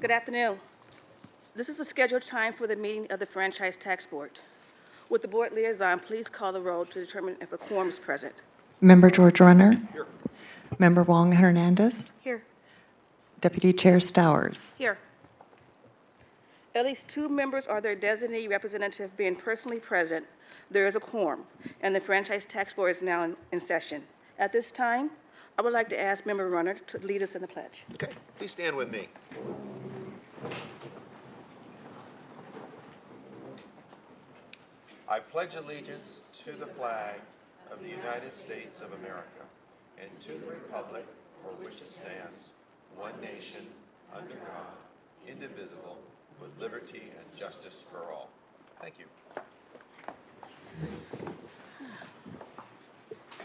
Good afternoon. This is the scheduled time for the meeting of the Franchise Tax Board. Would the board liaison please call the roll to determine if a quorum is present? Member George Runner. Here. Member Wong Hernandez. Here. Deputy Chair Stowers. Here. At least 2 members or their designee representative being personally present, there is a quorum, and the Franchise Tax Board is now in session. At this time, I would like to ask Member Runner to lead us in the pledge. Okay, please stand with me. I pledge allegiance to the flag of the United States of America and to the republic for which it stands, one nation, under God, indivisible, with liberty and justice for all. Thank you.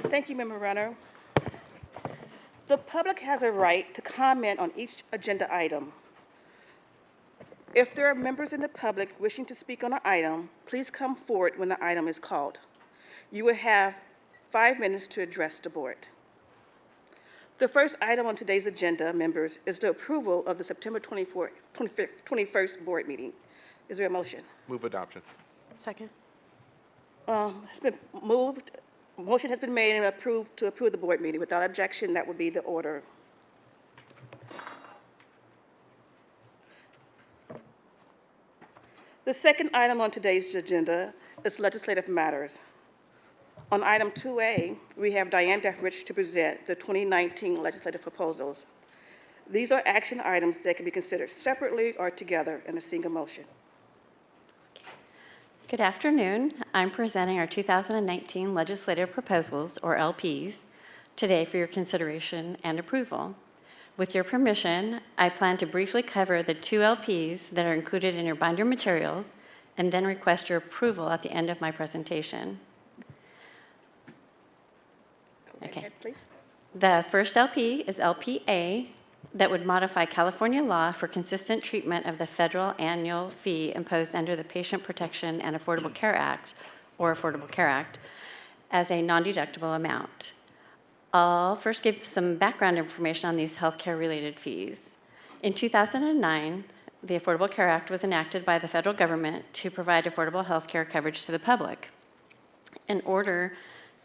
Thank you, Member Runner. The public has a right to comment on each agenda item. If there are members in the public wishing to speak on an item, please come forward when the item is called. You will have 5 minutes to address the board. The first item on today's agenda, members, is the approval of the September 21st board meeting. Is there a motion? Move adoption. Second. It's been moved. Motion has been made and approved to approve the board meeting. Without objection, that would be the order. The second item on today's agenda is legislative matters. On item 2A, we have Diane Deffrich to present the 2019 legislative proposals. These are action items that can be considered separately or together in a single motion. Good afternoon. I'm presenting our 2019 legislative proposals, or LPs, today for your consideration and approval. With your permission, I plan to briefly cover the 2 LPs that are included in your binder materials and then request your approval at the end of my presentation. Go right ahead, please. The first LP is LPA, that would modify California law for consistent treatment of the federal annual fee imposed under the Patient Protection and Affordable Care Act, or Affordable Care Act, as a non-deductible amount. I'll first give some background information on these healthcare-related fees. In 2009, the Affordable Care Act was enacted by the federal government to provide affordable healthcare coverage to the public. In order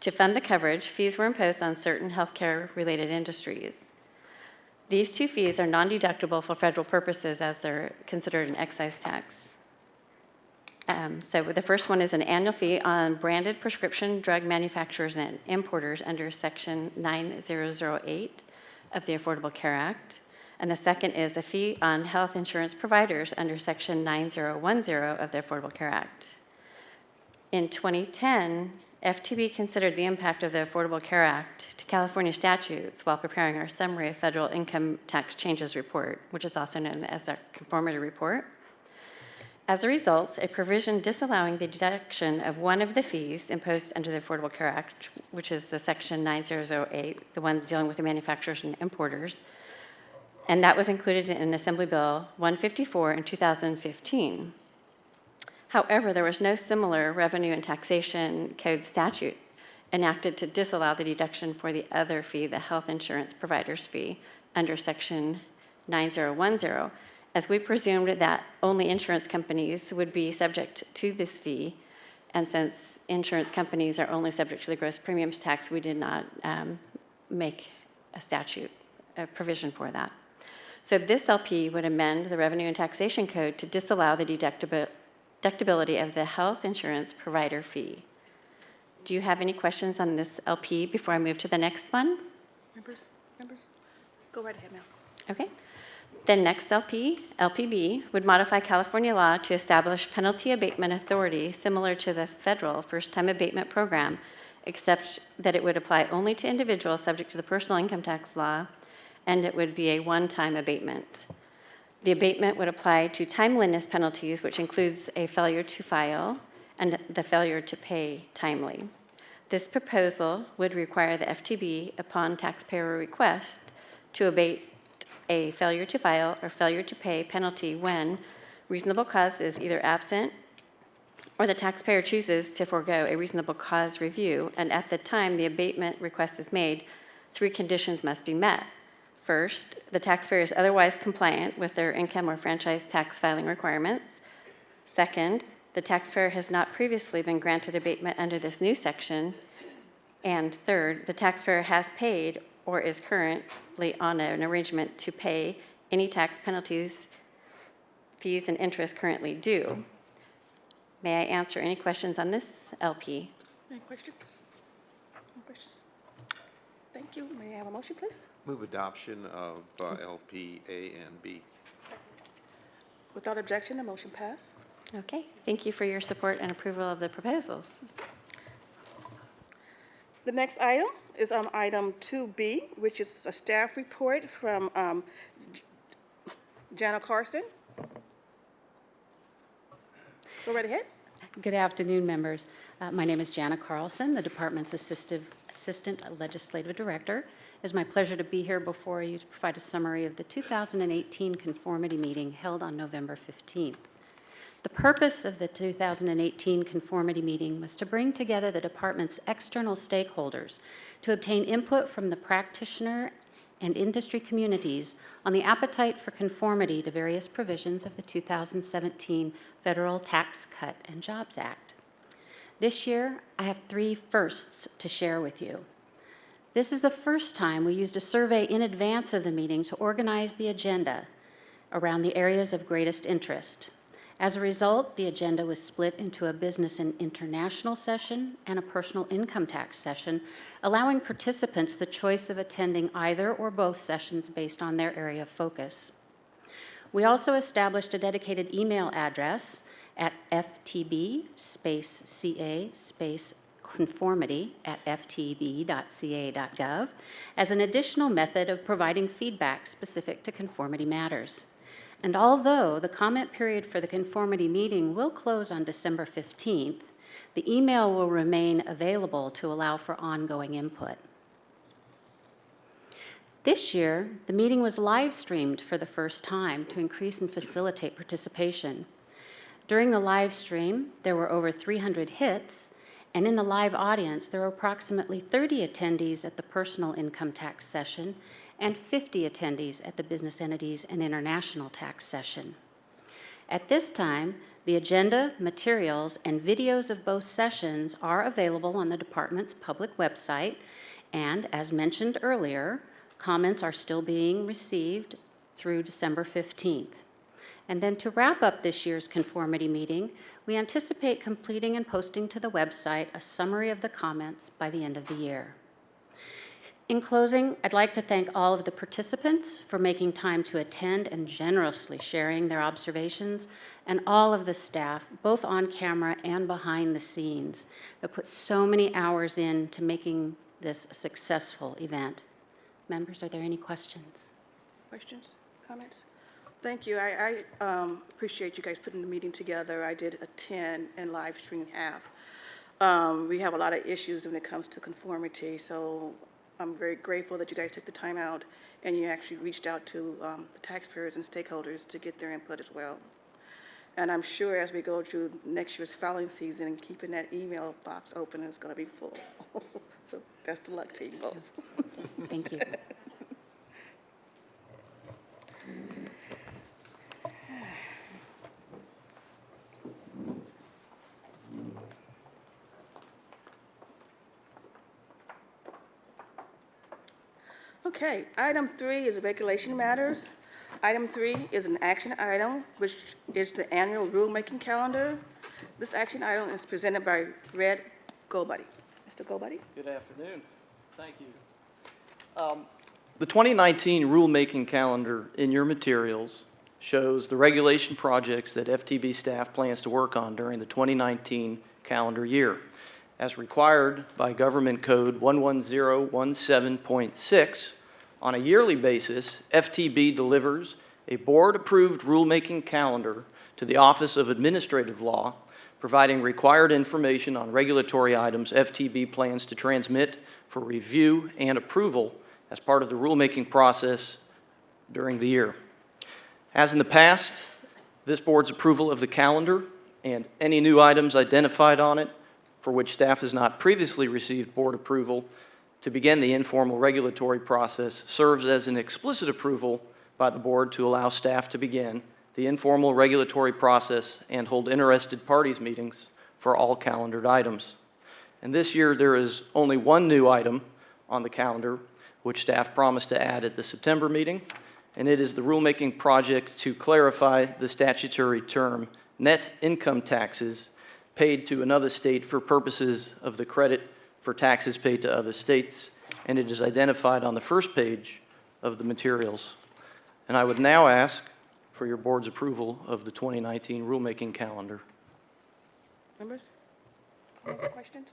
to fund the coverage, fees were imposed on certain healthcare-related industries. These 2 fees are non-deductible for federal purposes as they're considered an excise tax. So the first one is an annual fee on branded prescription drug manufacturers and importers under Section 9008 of the Affordable Care Act. And the second is a fee on health insurance providers under Section 9010 of the Affordable Care Act. In 2010, FTB considered the impact of the Affordable Care Act to California statutes while preparing our summary of federal income tax changes report, which is also known as our conformity report. As a result, a provision disallowing the deduction of one of the fees imposed under the Affordable Care Act, which is the Section 9008, the one dealing with the manufacturers and importers, and that was included in Assembly Bill 154 in 2015. However, there was no similar revenue and taxation code statute enacted to disallow the deduction for the other fee, the health insurance provider's fee, under Section 9010, as we presumed that only insurance companies would be subject to this fee. And since insurance companies are only subject to the gross premiums tax, we did not make a statute, a provision for that. So this LP would amend the Revenue and Taxation Code to disallow the deductibility of the health insurance provider fee. Do you have any questions on this LP before I move to the next one? Members? Go right ahead, ma'am. Okay. The next LP, LPB, would modify California law to establish penalty abatement authority similar to the federal first-time abatement program, except that it would apply only to individuals subject to the personal income tax law, and it would be a one-time abatement. The abatement would apply to timeliness penalties, which includes a failure to file and the failure to pay timely. This proposal would require the FTB, upon taxpayer request, to abate a failure to file or failure to pay penalty when reasonable cause is either absent or the taxpayer chooses to forego a reasonable cause review, and at the time the abatement request is made, 3 conditions must be met. First, the taxpayer is otherwise compliant with their income or franchise tax filing requirements. Second, the taxpayer has not previously been granted abatement under this new section. And third, the taxpayer has paid or is currently on an arrangement to pay any tax penalties, fees, and interest currently due. May I answer any questions on this LP? Any questions? Any questions? Thank you. May I have a motion, please? Move adoption of LP A and B. Without objection, the motion pass. Okay, thank you for your support and approval of the proposals. The next item is item 2B, which is a staff report from Jana Carson. Go right ahead. Good afternoon, members. My name is Jana Carlson, the department's Assistant Legislative Director. It is my pleasure to be here before you to provide a summary of the 2018 conformity meeting held on November 15th. The purpose of the 2018 conformity meeting was to bring together the department's external stakeholders to obtain input from the practitioner and industry communities on the appetite for conformity to various provisions of the 2017 Federal Tax Cut and Jobs Act. This year, I have 3 firsts to share with you. This is the first time we used a survey in advance of the meeting to organize the agenda around the areas of greatest interest. As a result, the agenda was split into a business and international session and a personal income tax session, allowing participants the choice of attending either or both sessions based on their area of focus. We also established a dedicated email address at ftb/conformity@ftb.ca.gov as an additional method of providing feedback specific to conformity matters. And although the comment period for the conformity meeting will close on December 15th, the email will remain available to allow for ongoing input. This year, the meeting was live streamed for the first time to increase and facilitate participation. During the live stream, there were over 300 hits, and in the live audience, there were approximately 30 attendees at the personal income tax session and 50 attendees at the business entities and international tax session. At this time, the agenda, materials, and videos of both sessions are available on the department's public website, and as mentioned earlier, comments are still being received through December 15th. And then to wrap up this year's conformity meeting, we anticipate completing and posting to the website a summary of the comments by the end of the year. In closing, I'd like to thank all of the participants for making time to attend and generously sharing their observations, and all of the staff, both on camera and behind the scenes, that put so many hours into making this a successful event. Members, are there any questions? Questions, comments? Thank you. I appreciate you guys putting the meeting together. I did attend and live stream half. We have a lot of issues when it comes to conformity, so I'm very grateful that you guys took the time out and you actually reached out to the taxpayers and stakeholders to get their input as well. And I'm sure as we go through next year's filing season, keeping that email box open is going to be full. So best of luck to you both. Thank you. Okay, item 3 is regulation matters. Item 3 is an action item, which is the annual rulemaking calendar. This action item is presented by Red Gobuddy. Mr. Gobuddy? Good afternoon. Thank you. The 2019 rulemaking calendar in your materials shows the regulation projects that FTB staff plans to work on during the 2019 calendar year. As required by Government Code 11017.6, on a yearly basis, FTB delivers a board-approved rulemaking calendar to the Office of Administrative Law, providing required information on regulatory items FTB plans to transmit for review and approval as part of the rulemaking process during the year. As in the past, this board's approval of the calendar and any new items identified on it for which staff has not previously received board approval to begin the informal regulatory process serves as an explicit approval by the board to allow staff to begin the informal regulatory process and hold interested parties meetings for all calendared items. And this year, there is only one new item on the calendar, which staff promised to add at the September meeting, and it is the rulemaking project to clarify the statutory term net income taxes paid to another state for purposes of the credit for taxes paid to other states, and it is identified on the first page of the materials. And I would now ask for your board's approval of the 2019 rulemaking calendar. Members? Any questions?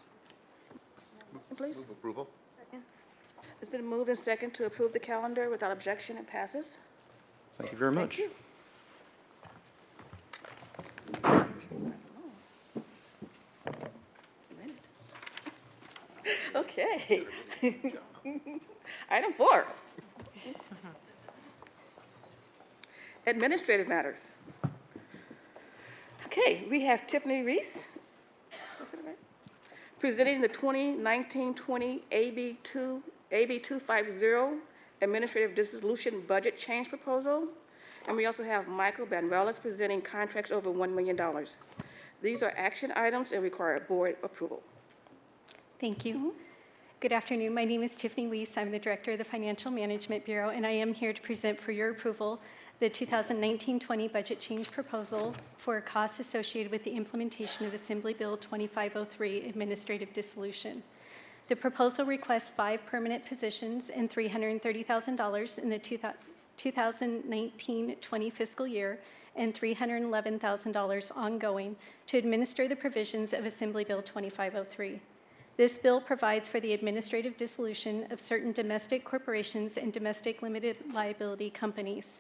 Please. Move approval. It's been moved and second to approve the calendar without objection. It passes. Thank you very much. Thank you. Okay. Item 4. Administrative matters. Okay, we have Tiffany Reese. Is that right? Presenting the 2019-20 AB 250 Administrative Dissolution Budget Change Proposal. And we also have Michael Banuelos presenting contracts over $1 million. These are action items and require board approval. Thank you. Good afternoon. My name is Tiffany Weiss. I'm the Director of the Financial Management Bureau, and I am here to present for your approval the 2019-20 Budget Change Proposal for costs associated with the implementation of Assembly Bill 2503, Administrative Dissolution. The proposal requests 5 permanent positions and $330,000 in the 2019-20 fiscal year and $311,000 ongoing to administer the provisions of Assembly Bill 2503. This bill provides for the administrative dissolution of certain domestic corporations and domestic limited liability companies.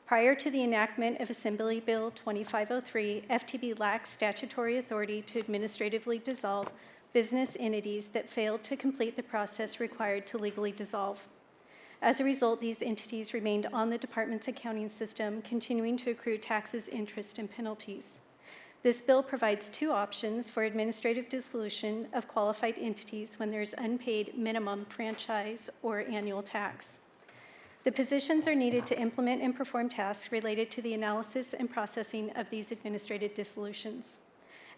Prior to the enactment of Assembly Bill 2503, FTB lacks statutory authority to administratively dissolve business entities that failed to complete the process required to legally dissolve. As a result, these entities remained on the department's accounting system, continuing to accrue taxes, interest, and penalties. This bill provides 2 options for administrative dissolution of qualified entities when there is unpaid minimum franchise or annual tax. The positions are needed to implement and perform tasks related to the analysis and processing of these administrative dissolutions.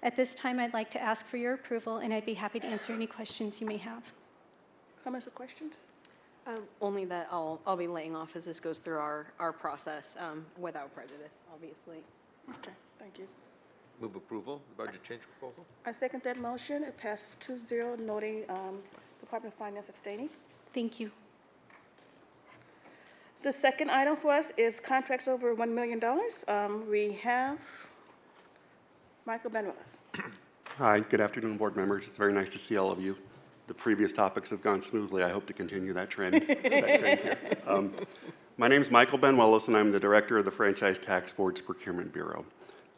At this time, I'd like to ask for your approval, and I'd be happy to answer any questions you may have. Comments or questions? Only that I'll be laying off as this goes through our process without prejudice, obviously. Okay, thank you. Move approval of the budget change proposal. I second that motion. It passes 2-0, noting Department of Finance abstaining. Thank you. The second item for us is contracts over $1 million. We have Michael Banuelos. Hi, good afternoon, board members. It's very nice to see all of you. The previous topics have gone smoothly. I hope to continue that trend. Here. My name is Michael Banuelos, and I'm the director of the Franchise Tax Board's Procurement Bureau.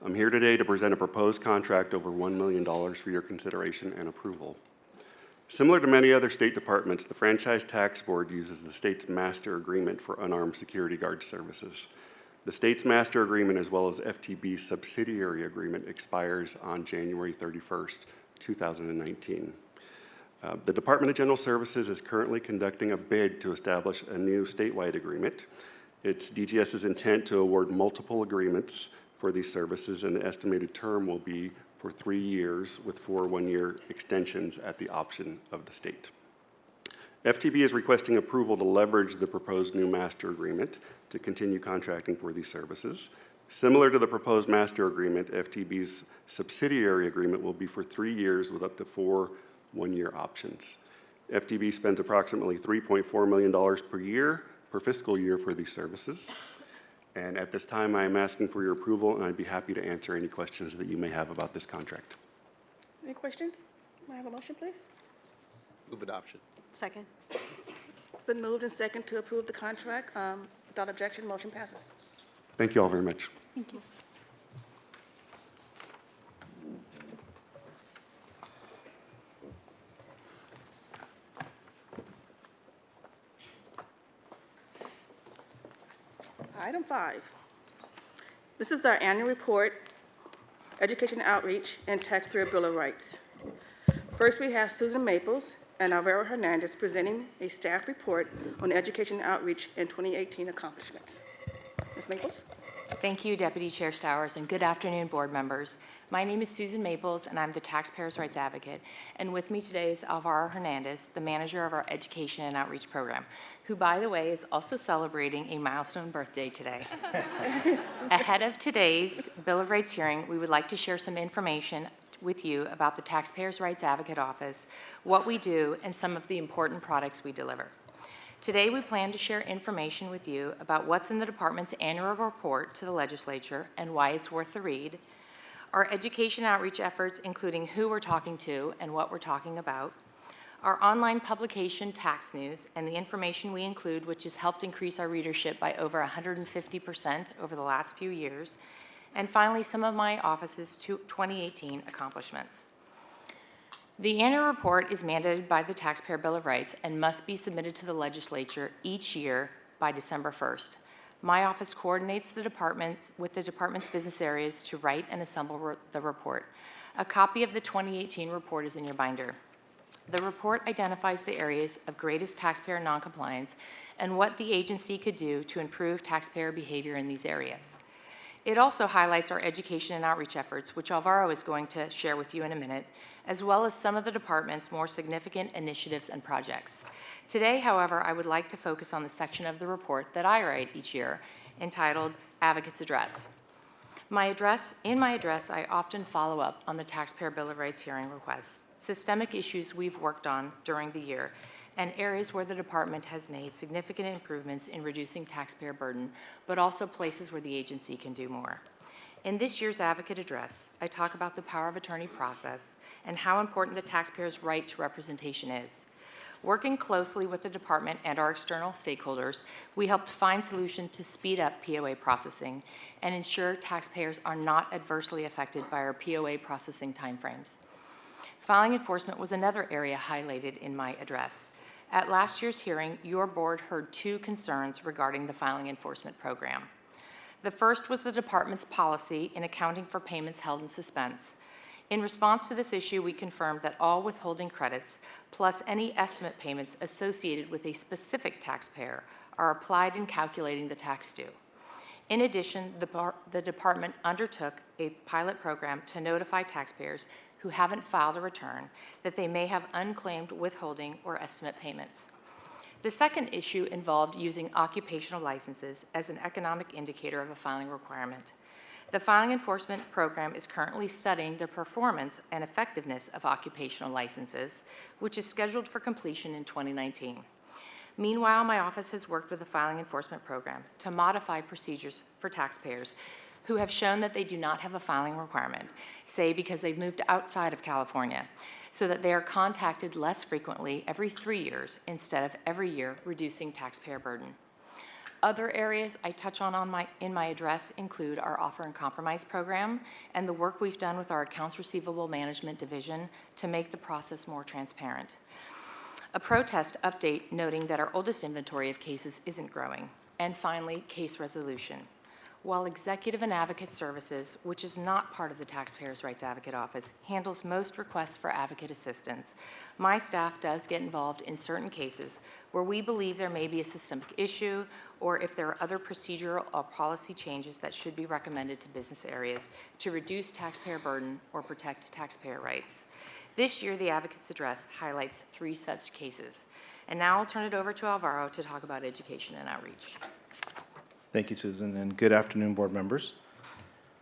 I'm here today to present a proposed contract over $1 million for your consideration and approval. Similar to many other state departments, the Franchise Tax Board uses the state's master agreement for unarmed security guard services. The state's master agreement, as well as FTB's subsidiary agreement, expires on January 31st, 2019. The Department of General Services is currently conducting a bid to establish a new statewide agreement. It's DGS's intent to award multiple agreements for these services, and the estimated term will be for 3 years with 4 one-year extensions at the option of the state. FTB is requesting approval to leverage the proposed new master agreement to continue contracting for these services. Similar to the proposed master agreement, FTB's subsidiary agreement will be for 3 years with up to 4 one-year options. FTB spends approximately $3.4 million per year, per fiscal year for these services. And at this time, I am asking for your approval, and I'd be happy to answer any questions that you may have about this contract. Any questions? May I have a motion, please? Move adoption. Second. Been moved and second to approve the contract. Without objection, motion passes. Thank you all very much. Thank you. Item 5. This is our annual report, Education Outreach, and Taxpayer Bill of Rights. First, we have Susan Maples, and Alvaro Hernandez presenting a staff report on education outreach and 2018 accomplishments. Ms. Maples? Thank you, Deputy Chair Stowers, and good afternoon, board members. My name is Susan Maples, and I'm the Taxpayers' Rights Advocate. And with me today is Alvaro Hernandez, the manager of our Education and Outreach Program, who, by the way, is also celebrating a milestone birthday today. Ahead of today's Bill of Rights hearing, we would like to share some information with you about the Taxpayers' Rights Advocate Office, what we do, and some of the important products we deliver. Today, we plan to share information with you about what's in the department's annual report to the legislature and why it's worth the read, our education outreach efforts, including who we're talking to and what we're talking about, our online publication, Tax News, and the information we include, which has helped increase our readership by over 150% over the last few years, and finally, some of my office's 2018 accomplishments. The annual report is mandated by the Taxpayer Bill of Rights and must be submitted to the legislature each year by December 1st. My office coordinates the department with the department's business areas to write and assemble the report. A copy of the 2018 report is in your binder. The report identifies the areas of greatest taxpayer noncompliance and what the agency could do to improve taxpayer behavior in these areas. It also highlights our education and outreach efforts, which Alvaro is going to share with you in a minute, as well as some of the department's more significant initiatives and projects. Today, however, I would like to focus on the section of the report that I write each year, entitled Advocate's Address. In my address, I often follow up on the Taxpayer Bill of Rights hearing requests, systemic issues we've worked on during the year, and areas where the department has made significant improvements in reducing taxpayer burden, but also places where the agency can do more. In this year's Advocate Address, I talk about the power of attorney process and how important the taxpayer's right to representation is. Working closely with the department and our external stakeholders, we helped find solutions to speed up POA processing and ensure taxpayers are not adversely affected by our POA processing timeframes. Filing enforcement was another area highlighted in my address. At last year's hearing, your board heard two concerns regarding the filing enforcement program. The first was the department's policy in accounting for payments held in suspense. In response to this issue, we confirmed that all withholding credits, plus any estimate payments associated with a specific taxpayer, are applied in calculating the tax due. In addition, the department undertook a pilot program to notify taxpayers who haven't filed a return that they may have unclaimed withholding or estimate payments. The second issue involved using occupational licenses as an economic indicator of a filing requirement. The filing enforcement program is currently studying the performance and effectiveness of occupational licenses, which is scheduled for completion in 2019. Meanwhile, my office has worked with the filing enforcement program to modify procedures for taxpayers who have shown that they do not have a filing requirement, say because they've moved outside of California, so that they are contacted less frequently every 3 years instead of every year, reducing taxpayer burden. Other areas I touch on in my address include our Offer and Compromise program and the work we've done with our Accounts Receivable Management Division to make the process more transparent. A protest update noting that our oldest inventory of cases isn't growing. And finally, case resolution. While Executive and Advocate Services, which is not part of the Taxpayers' Rights Advocate Office, handles most requests for advocate assistance, my staff does get involved in certain cases where we believe there may be a systemic issue or if there are other procedural or policy changes that should be recommended to business areas to reduce taxpayer burden or protect taxpayer rights. This year, the Advocate's Address highlights 3 such cases. And now I'll turn it over to Alvaro to talk about education and outreach. Thank you, Susan, and good afternoon, board members.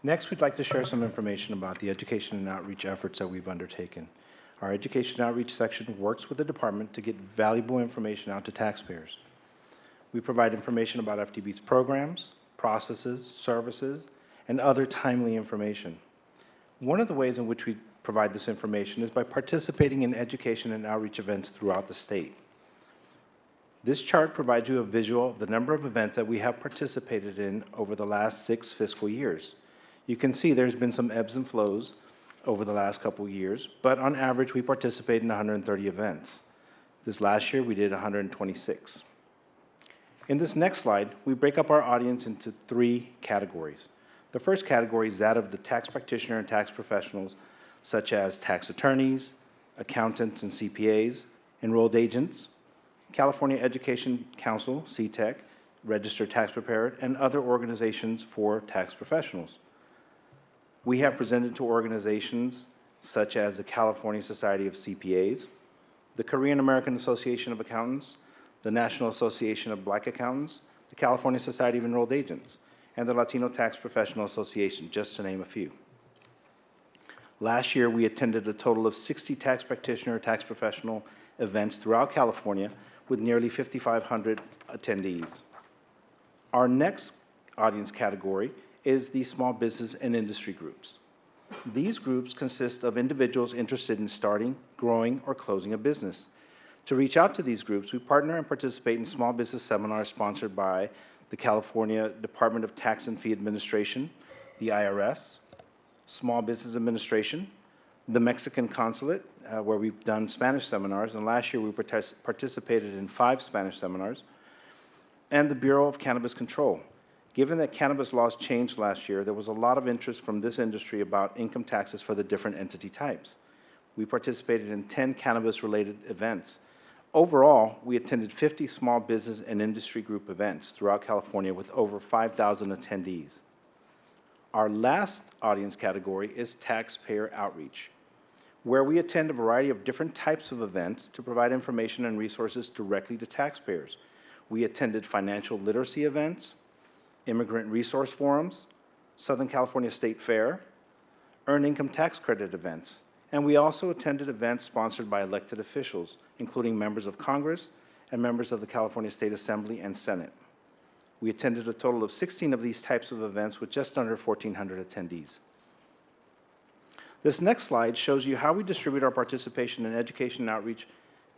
Next, we'd like to share some information about the education and outreach efforts that we've undertaken. Our education and outreach section works with the department to get valuable information out to taxpayers. We provide information about FTB's programs, processes, services, and other timely information. One of the ways in which we provide this information is by participating in education and outreach events throughout the state. This chart provides you a visual of the number of events that we have participated in over the last 6 fiscal years. You can see there's been some ebbs and flows over the last couple years, but on average, we participate in 130 events. This last year, we did 126. In this next slide, we break up our audience into 3 categories. The first category is that of the tax practitioner and tax professionals, such as tax attorneys, accountants, and CPAs, enrolled agents, California Education Council, CTEC, registered tax preparer, and other organizations for tax professionals. We have presented to organizations such as the California Society of CPAs, the Korean American Association of Accountants, the National Association of Black Accountants, the California Society of Enrolled Agents, and the Latino Tax Professional Association, just to name a few. Last year, we attended a total of 60 tax practitioner, tax professional events throughout California with nearly 5,500 attendees. Our next audience category is the small business and industry groups. These groups consist of individuals interested in starting, growing, or closing a business. To reach out to these groups, we partner and participate in small business seminars sponsored by the California Department of Tax and Fee Administration, the IRS, Small Business Administration, the Mexican Consulate, where we've done Spanish seminars, and last year we participated in 5 Spanish seminars, and the Bureau of Cannabis Control. Given that cannabis laws changed last year, there was a lot of interest from this industry about income taxes for the different entity types. We participated in 10 cannabis-related events. Overall, we attended 50 small business and industry group events throughout California with over 5,000 attendees. Our last audience category is taxpayer outreach, where we attend a variety of different types of events to provide information and resources directly to taxpayers. We attended financial literacy events, immigrant resource forums, Southern California State Fair, earned income tax credit events, and we also attended events sponsored by elected officials, including members of Congress and members of the California State Assembly and Senate. We attended a total of 16 of these types of events with just under 1,400 attendees. This next slide shows you how we distribute our participation in education and outreach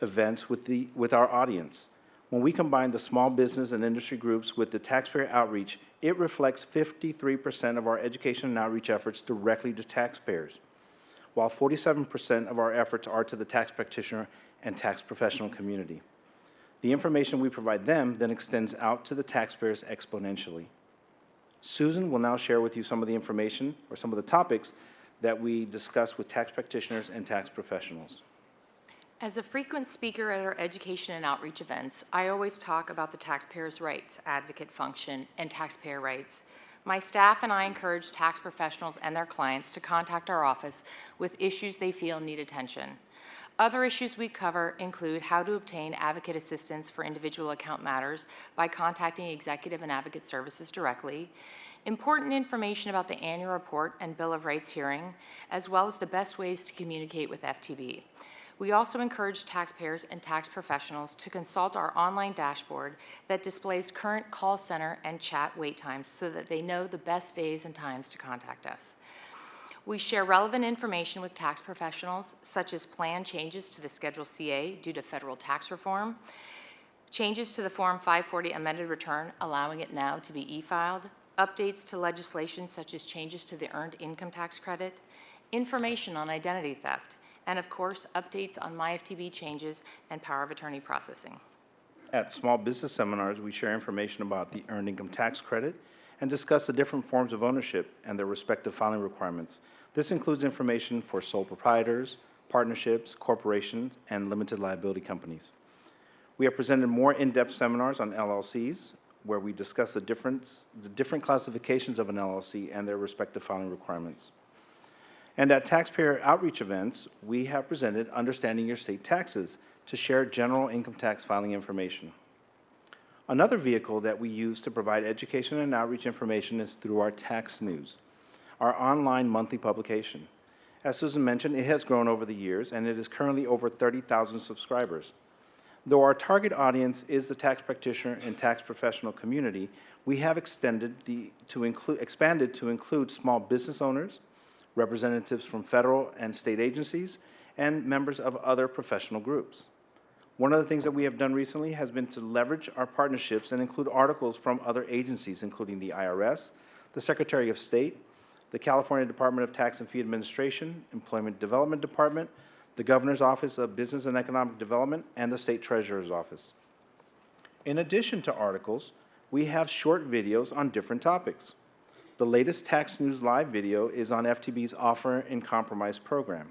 events with our audience. When we combine the small business and industry groups with the taxpayer outreach, it reflects 53% of our education and outreach efforts directly to taxpayers, while 47% of our efforts are to the tax practitioner and tax professional community. The information we provide them then extends out to the taxpayers exponentially. Susan will now share with you some of the information or some of the topics that we discuss with tax practitioners and tax professionals. As a frequent speaker at our education and outreach events, I always talk about the taxpayers' rights advocate function and taxpayer rights. My staff and I encourage tax professionals and their clients to contact our office with issues they feel need attention. Other issues we cover include how to obtain advocate assistance for individual account matters by contacting executive and advocate services directly, important information about the annual report and Bill of Rights hearing, as well as the best ways to communicate with FTB. We also encourage taxpayers and tax professionals to consult our online dashboard that displays current call center and chat wait times so that they know the best days and times to contact us. We share relevant information with tax professionals, such as planned changes to the Schedule CA due to federal tax reform, changes to the Form 540 amended return, allowing it now to be e-filed, updates to legislation such as changes to the Earned Income Tax Credit, information on identity theft, and of course, updates on MyFTB changes and power of attorney processing. At small business seminars, we share information about the Earned Income Tax Credit and discuss the different forms of ownership and their respective filing requirements. This includes information for sole proprietors, partnerships, corporations, and limited liability companies. We have presented more in-depth seminars on LLCs, where we discuss the different classifications of an LLC and their respective filing requirements. And at taxpayer outreach events, we have presented Understanding Your State Taxes to share general income tax filing information. Another vehicle that we use to provide education and outreach information is through our tax news, our online monthly publication. As Susan mentioned, it has grown over the years, and it is currently over 30,000 subscribers. Though our target audience is the tax practitioner and tax professional community, we have expanded to include small business owners, representatives from federal and state agencies, and members of other professional groups. One of the things that we have done recently has been to leverage our partnerships and include articles from other agencies, including the IRS, the Secretary of State, the California Department of Tax and Fee Administration, Employment Development Department, the Governor's Office of Business and Economic Development, and the State Treasurer's Office. In addition to articles, we have short videos on different topics. The latest Tax News Live video is on FTB's Offer in Compromise program.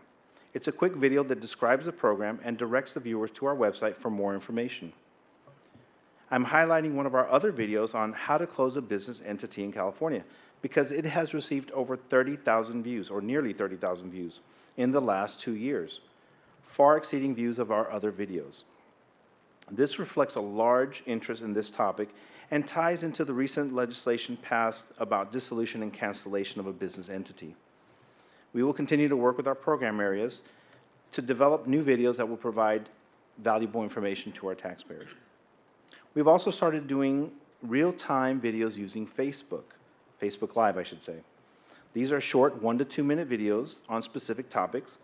It's a quick video that describes the program and directs the viewers to our website for more information. I'm highlighting one of our other videos on how to close a business entity in California because it has received over 30,000 views, or nearly 30,000 views, in the last 2 years, far exceeding views of our other videos. This reflects a large interest in this topic and ties into the recent legislation passed about dissolution and cancellation of a business entity. We will continue to work with our program areas to develop new videos that will provide valuable information to our taxpayers. We've also started doing real-time videos using Facebook Live, I should say. These are short 1 to 2 minute videos on specific topics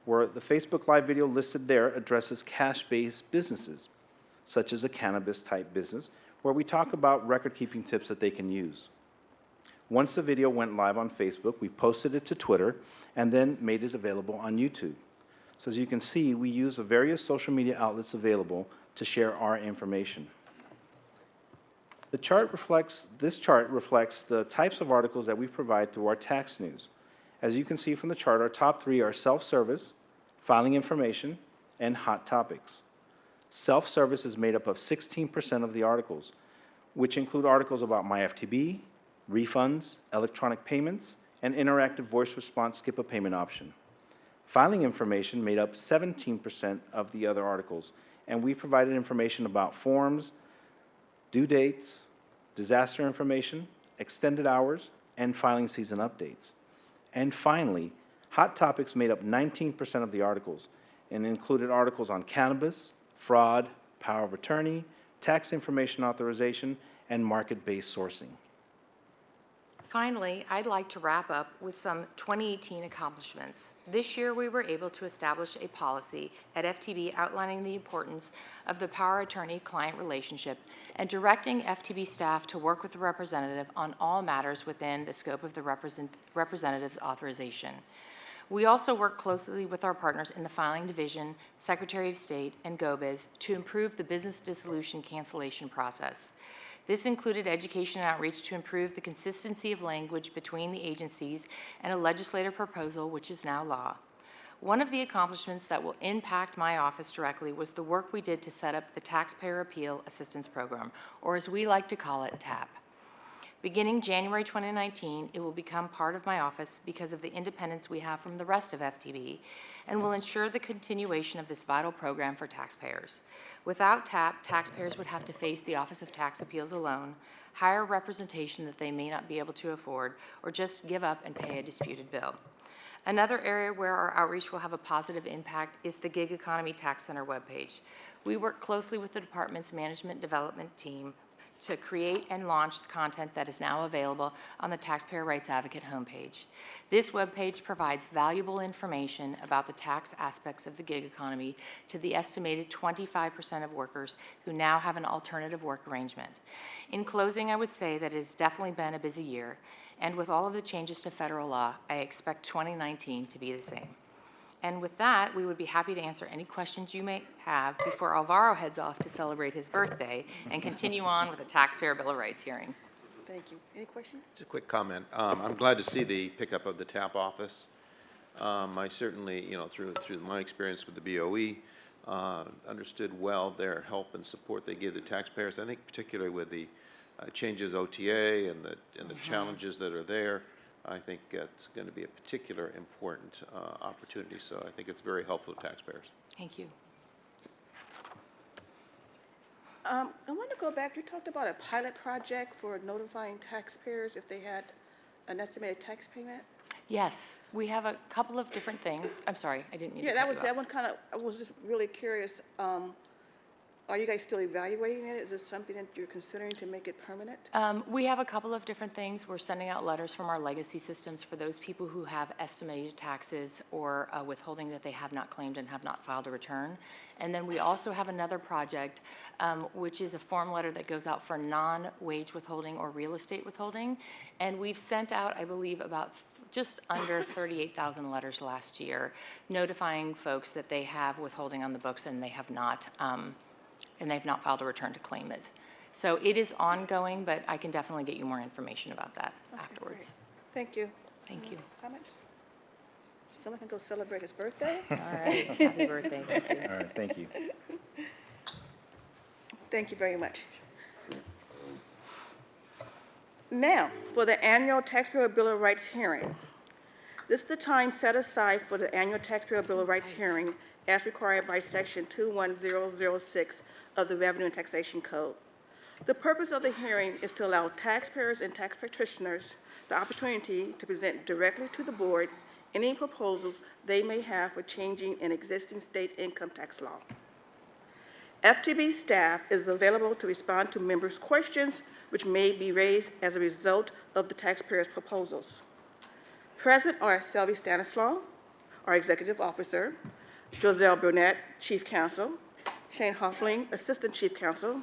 where the Facebook Live video listed there addresses cash-based businesses, such as a cannabis-type business, where we talk about record-keeping tips that they can use. Once the video went live on Facebook, we posted it to Twitter and then made it available on YouTube. So as you can see, we use the various social media outlets available to share our information. This chart reflects the types of articles that we provide through our tax news. As you can see from the chart, our top 3 are self-service, filing information, and hot topics. Self-service is made up of 16% of the articles, which include articles about my FTB, refunds, electronic payments, and interactive voice response skip a payment option. Filing information made up 17% of the other articles, and we provided information about forms, due dates, disaster information, extended hours, and filing season updates. And finally, hot topics made up 19% of the articles and included articles on cannabis, fraud, power of attorney, tax information authorization, and market-based sourcing. Finally, I'd like to wrap up with some 2018 accomplishments. This year, we were able to establish a policy at FTB outlining the importance of the power attorney-client relationship and directing FTB staff to work with the representative on all matters within the scope of the representative's authorization. We also work closely with our partners in the Filing Division, Secretary of State, and GOBIZ to improve the business dissolution cancellation process. This included education and outreach to improve the consistency of language between the agencies and a legislative proposal which is now law. One of the accomplishments that will impact my office directly was the work we did to set up the Taxpayer Appeal Assistance Program, or as we like to call it, TAP. Beginning January 2019, it will become part of my office because of the independence we have from the rest of FTB and will ensure the continuation of this vital program for taxpayers. Without TAP, taxpayers would have to face the Office of Tax Appeals alone, hire representation that they may not be able to afford, or just give up and pay a disputed bill. Another area where our outreach will have a positive impact is the Gig Economy Tax Center webpage. We work closely with the department's management development team to create and launch the content that is now available on the Taxpayer Rights Advocate homepage. This webpage provides valuable information about the tax aspects of the gig economy to the estimated 25% of workers who now have an alternative work arrangement. In closing, I would say that it has definitely been a busy year, and with all of the changes to federal law, I expect 2019 to be the same. And with that, we would be happy to answer any questions you may have before Alvaro heads off to celebrate his birthday and continue on with the Taxpayer Bill of Rights hearing. Thank you. Any questions? Just a quick comment. I'm glad to see the pickup of the TAP office. I certainly, through my experience with the BOE, understood well their help and support they give the taxpayers. I think particularly with the changes OTA and the challenges that are there, I think it's going to be a particular important opportunity. So I think it's very helpful to taxpayers. Thank you. I want to go back. You talked about a pilot project for notifying taxpayers if they had an estimated tax payment. Yes, we have a couple of different things. I'm sorry, I didn't mean to cut you off. That one kind of, I was just really curious. Are you guys still evaluating it? Is this something that you're considering to make it permanent? We have a couple of different things. We're sending out letters from our legacy systems for those people who have estimated taxes or withholding that they have not claimed and have not filed a return. And then we also have another project, which is a form letter that goes out for non-wage withholding or real estate withholding. And we've sent out, I believe, about just under 38,000 letters last year, notifying folks that they have withholding on the books and they have not filed a return to claim it. So it is ongoing, but I can definitely get you more information about that afterwards. Great. Thank you. Thank you. Comments? Someone can go celebrate his birthday? All right, happy birthday. Thank you. All right, thank you. Thank you very much. Now, for the annual Taxpayer Bill of Rights hearing. This is the time set aside for the annual Taxpayer Bill of Rights hearing as required by Section 21006 of the Revenue and Taxation Code. The purpose of the hearing is to allow taxpayers and tax practitioners the opportunity to present directly to the board any proposals they may have for changing an existing state income tax law. FTB staff is available to respond to members' questions which may be raised as a result of the taxpayers' proposals. Present are Selby Stanislaw, our Executive Officer, Joselle Burnett, Chief Counsel, Shane Hoffling, Assistant Chief Counsel,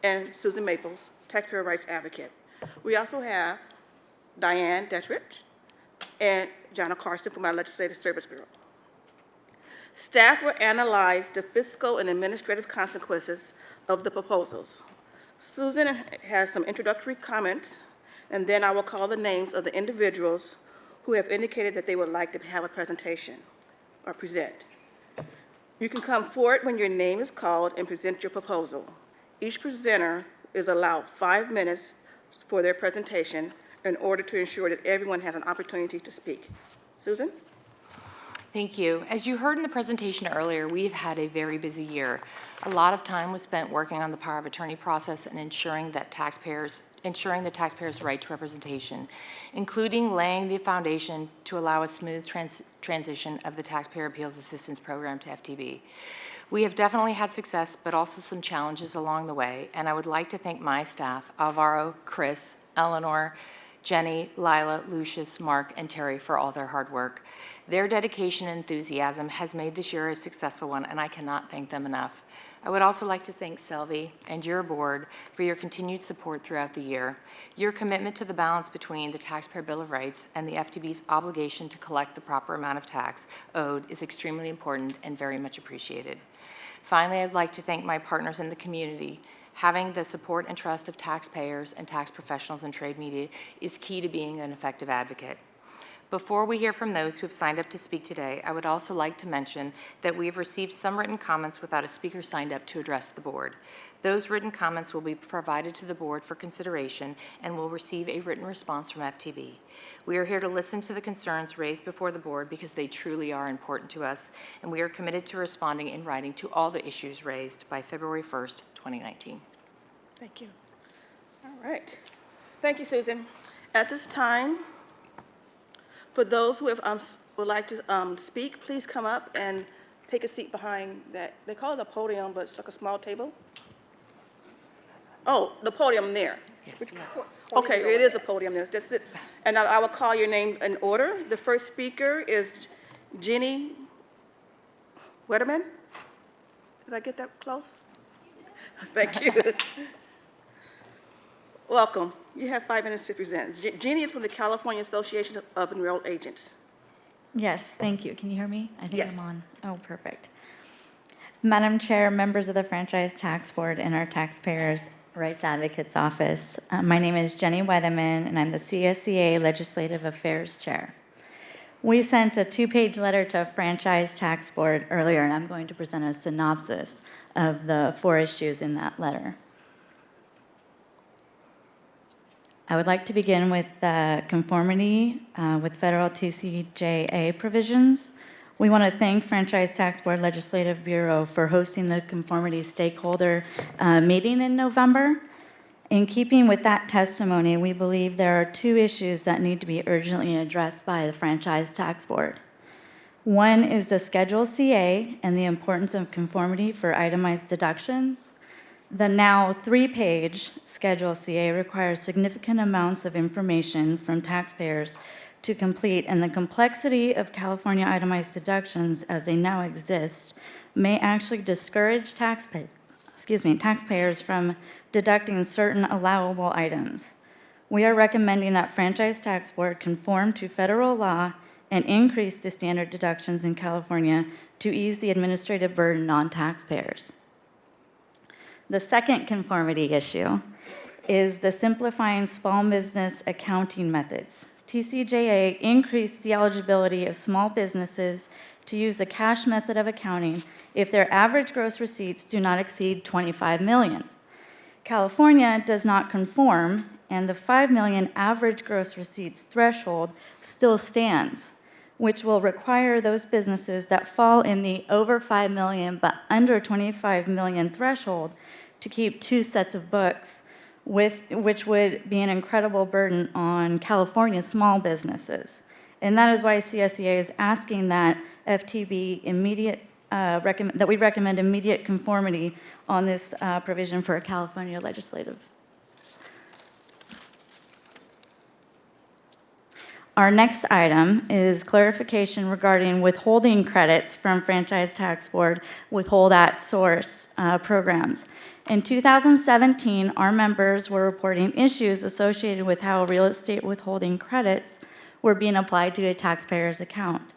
and Susan Maples, Taxpayer Rights Advocate. We also have Diane Detrich and Jonna Carson from our Legislative Service Bureau. Staff will analyze the fiscal and administrative consequences of the proposals. Susan has some introductory comments, and then I will call the names of the individuals who have indicated that they would like to have a presentation or present. You can come forward when your name is called and present your proposal. Each presenter is allowed 5 minutes for their presentation in order to ensure that everyone has an opportunity to speak. Susan? Thank you. As you heard in the presentation earlier, we've had a very busy year. A lot of time was spent working on the power of attorney process and ensuring the taxpayers' right to representation, including laying the foundation to allow a smooth transition of the Taxpayer Appeals Assistance Program to FTB. We have definitely had success, but also some challenges along the way, and I would like to thank my staff, Alvaro, Chris, Eleanor, Jenny, Lila, Lucius, Mark, and Terry for all their hard work. Their dedication and enthusiasm has made this year a successful one, and I cannot thank them enough. I would also like to thank Selby and your board for your continued support throughout the year. Your commitment to the balance between the Taxpayer Bill of Rights and the FTB's obligation to collect the proper amount of tax owed is extremely important and very much appreciated. Finally, I'd like to thank my partners in the community. Having the support and trust of taxpayers and tax professionals and trade media is key to being an effective advocate. Before we hear from those who have signed up to speak today, I would also like to mention that we have received some written comments without a speaker signed up to address the board. Those written comments will be provided to the board for consideration and will receive a written response from FTB. We are here to listen to the concerns raised before the board because they truly are important to us, and we are committed to responding in writing to all the issues raised by February 1st, 2019. Thank you. All right. Thank you, Susan. At this time, for those who would like to speak, please come up and take a seat behind that. They call it a podium, but it's like a small table. Oh, the podium there. Yes. Okay, it is a podium there. Just sit. And I will call your names in order. The first speaker is Jenny Wetterman. Did I get that close? Thank you. Welcome. You have 5 minutes to present. Jeannie is from the California Association of Enrolled Agents. Yes, thank you. Can you hear me? I think Yes. I'm on. Oh, perfect. Madam Chair, members of the Franchise Tax Board and our Taxpayers Rights Advocates Office, my name is Jenny Wedeman, and I'm the CSCA Legislative Affairs Chair. We sent a 2-page letter to Franchise Tax Board earlier, and I'm going to present a synopsis of the 4 issues in that letter. I would like to begin with conformity with federal TCJA provisions. We want to thank Franchise Tax Board Legislative Bureau for hosting the conformity stakeholder meeting in November. In keeping with that testimony, we believe there are 2 issues that need to be urgently addressed by the Franchise Tax Board. One is the Schedule CA and the importance of conformity for itemized deductions. The now 3-page Schedule CA requires significant amounts of information from taxpayers to complete, and the complexity of California itemized deductions as they now exist may actually discourage taxpayers from deducting certain allowable items. We are recommending that Franchise Tax Board conform to federal law and increase the standard deductions in California to ease the administrative burden on taxpayers. The second conformity issue is the simplifying small business accounting methods, TCJA increased the eligibility of small businesses to use the cash method of accounting if their average gross receipts do not exceed 25 million. California does not conform, and the 5 million average gross receipts threshold still stands, which will require those businesses that fall in the over 5 million but under 25 million threshold to keep 2 sets of books, which would be an incredible burden on California small businesses. And that is why CSEA is asking that FTB that we recommend immediate conformity on this provision for a California legislative. Our next item is clarification regarding withholding credits from Franchise Tax Board withhold at source programs. In 2017, our members were reporting issues associated with how real estate withholding credits were being applied to a taxpayer's account.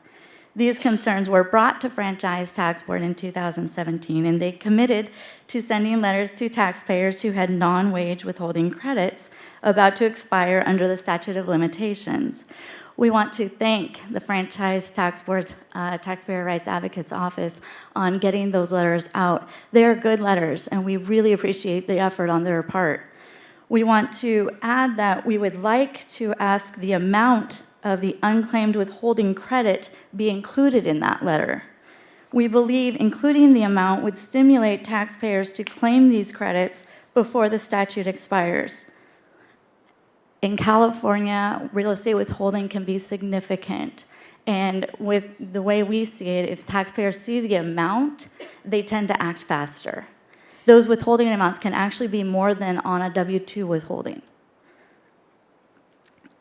These concerns were brought to Franchise Tax Board in 2017, and they committed to sending letters to taxpayers who had non-wage withholding credits about to expire under the statute of limitations. We want to thank the Franchise Tax Board's Taxpayer Rights Advocates Office on getting those letters out. They are good letters, and we really appreciate the effort on their part. We want to add that we would like to ask the amount of the unclaimed withholding credit be included in that letter. We believe including the amount would stimulate taxpayers to claim these credits before the statute expires. In California, real estate withholding can be significant. And with the way we see it, if taxpayers see the amount, they tend to act faster. Those withholding amounts can actually be more than on a W-2 withholding.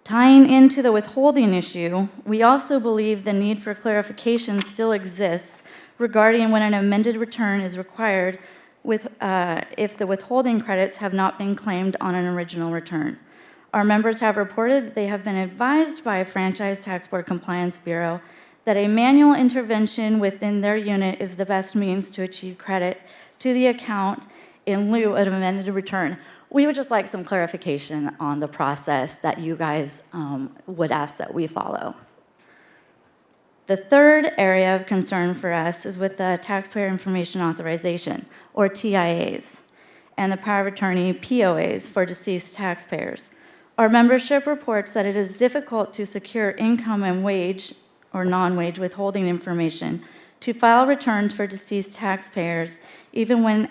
Tying into the withholding issue, we also believe the need for clarification still exists regarding when an amended return is required if the withholding credits have not been claimed on an original return. Our members have reported that they have been advised by Franchise Tax Board Compliance Bureau that a manual intervention within their unit is the best means to achieve credit to the account in lieu of an amended return. We would just like some clarification on the process that you guys would ask that we follow. The third area of concern for us is with the Taxpayer Information Authorization, or TIAs, and the Power of Attorney, POAs, for deceased taxpayers. Our membership reports that it is difficult to secure income and wage or non-wage withholding information to file returns for deceased taxpayers, even when